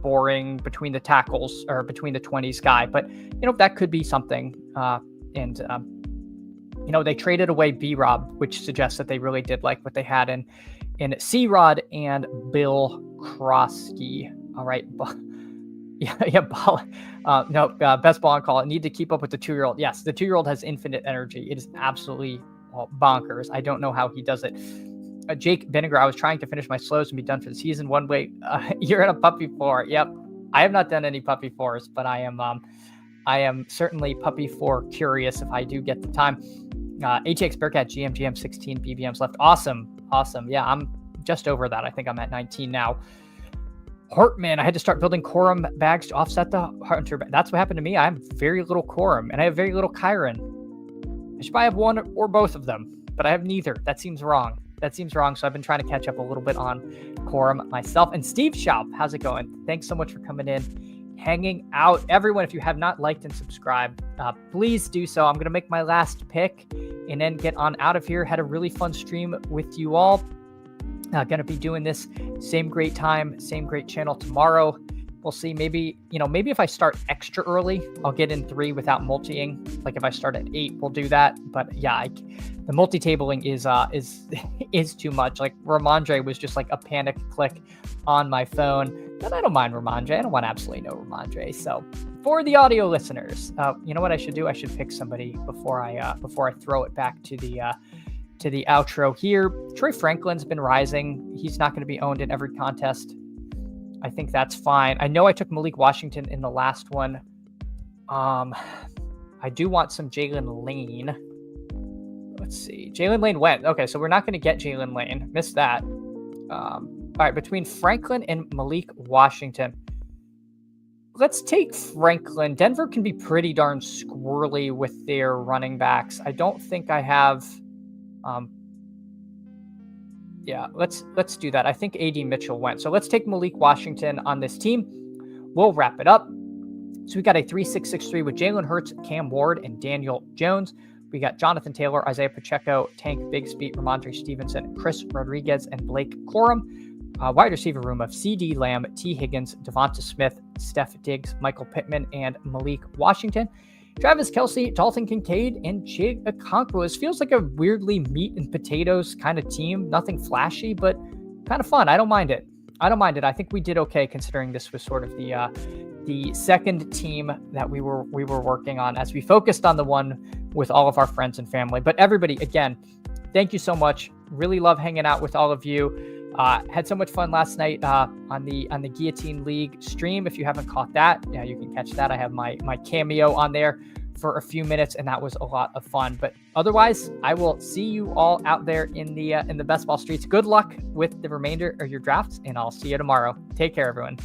boring between the tackles or between the 20s guy. But, that could be something. They traded away B-Rob, which suggests that they really did like what they had in C-Rod and Bill Krosky. All right. Best Ball on Call. I need to keep up with the 2-year-old. Yes, the 2-year-old has infinite energy. It is absolutely bonkers. I don't know how he does it. Jake Vinegar, I was trying to finish my slows and be done for the season. One way, you're in a puppy 4. Yep. I have not done any puppy 4s, but I am certainly puppy 4 curious if I do get the time. ATX Bearcat GM 16 BBMs left. Awesome. Yeah, I'm just over that. I think I'm at 19 now. Hartman, I had to start building Corum bags to offset the Hunter. That's what happened to me. I have very little Corum and I have very little Kyron. I should probably have one or both of them, but I have neither. That seems wrong. So I've been trying to catch up a little bit on Corum myself. And Steve Schaub, how's it going? Thanks so much for coming in, hanging out. Everyone, if you have not liked and subscribed, please do so. I'm going to make my last pick and then get on out of here. Had a really fun stream with you all. Going to be doing this same great time, same great channel tomorrow. We'll see. Maybe if I start extra early, I'll get in 3 without multiing. Like if I start at 8, we'll do that. But yeah, the multi-tabling is too much. Like Ramondre was just like a panic click on my phone. But I don't mind Ramondre. I don't want absolutely no Ramondre. So for the audio listeners, you know what I should do? I should pick somebody before I throw it back to the outro here. Troy Franklin's been rising. He's not going to be owned in every contest. I think that's fine. I know I took Malik Washington in the last one. I do want some Jalen Lane. Let's see. Jalen Lane went. Okay, so we're not going to get Jalen Lane. Missed that. All right, between Franklin and Malik Washington, let's take Franklin. Denver can be pretty darn squirrely with their running backs. I don't think I have... yeah, let's do that. I think AD Mitchell went. So let's take Malik Washington on this team. We'll wrap it up. So we got a 3-6-6-3 with Jalen Hurts, Cam Ward, and Daniel Jones. We got Jonathan Taylor, Isaiah Pacheco, Tank Bigsby, Ramondre Stevenson, Chris Rodriguez, and Blake Corum. Wide receiver room of CD Lamb, T. Higgins, Devonta Smith, Steph Diggs, Michael Pittman, and Malik Washington. Travis Kelce, Dalton Kincaid, and Chig Okonkwo. This feels like a weirdly meat and potatoes kind of team. Nothing flashy, but kind of fun. I don't mind it. I think we did okay considering this was sort of the second team that we were working on as we focused on the one with all of our friends and family. But everybody, again, thank you so much. Really love hanging out with all of you. Had so much fun last night on the Guillotine League stream. If you haven't caught that, yeah, you can catch that. I have my cameo on there for a few minutes, and that was a lot of fun. But otherwise, I will see you all out there in the best ball streets. Good luck with the remainder of your drafts, and I'll see you tomorrow. Take care, everyone.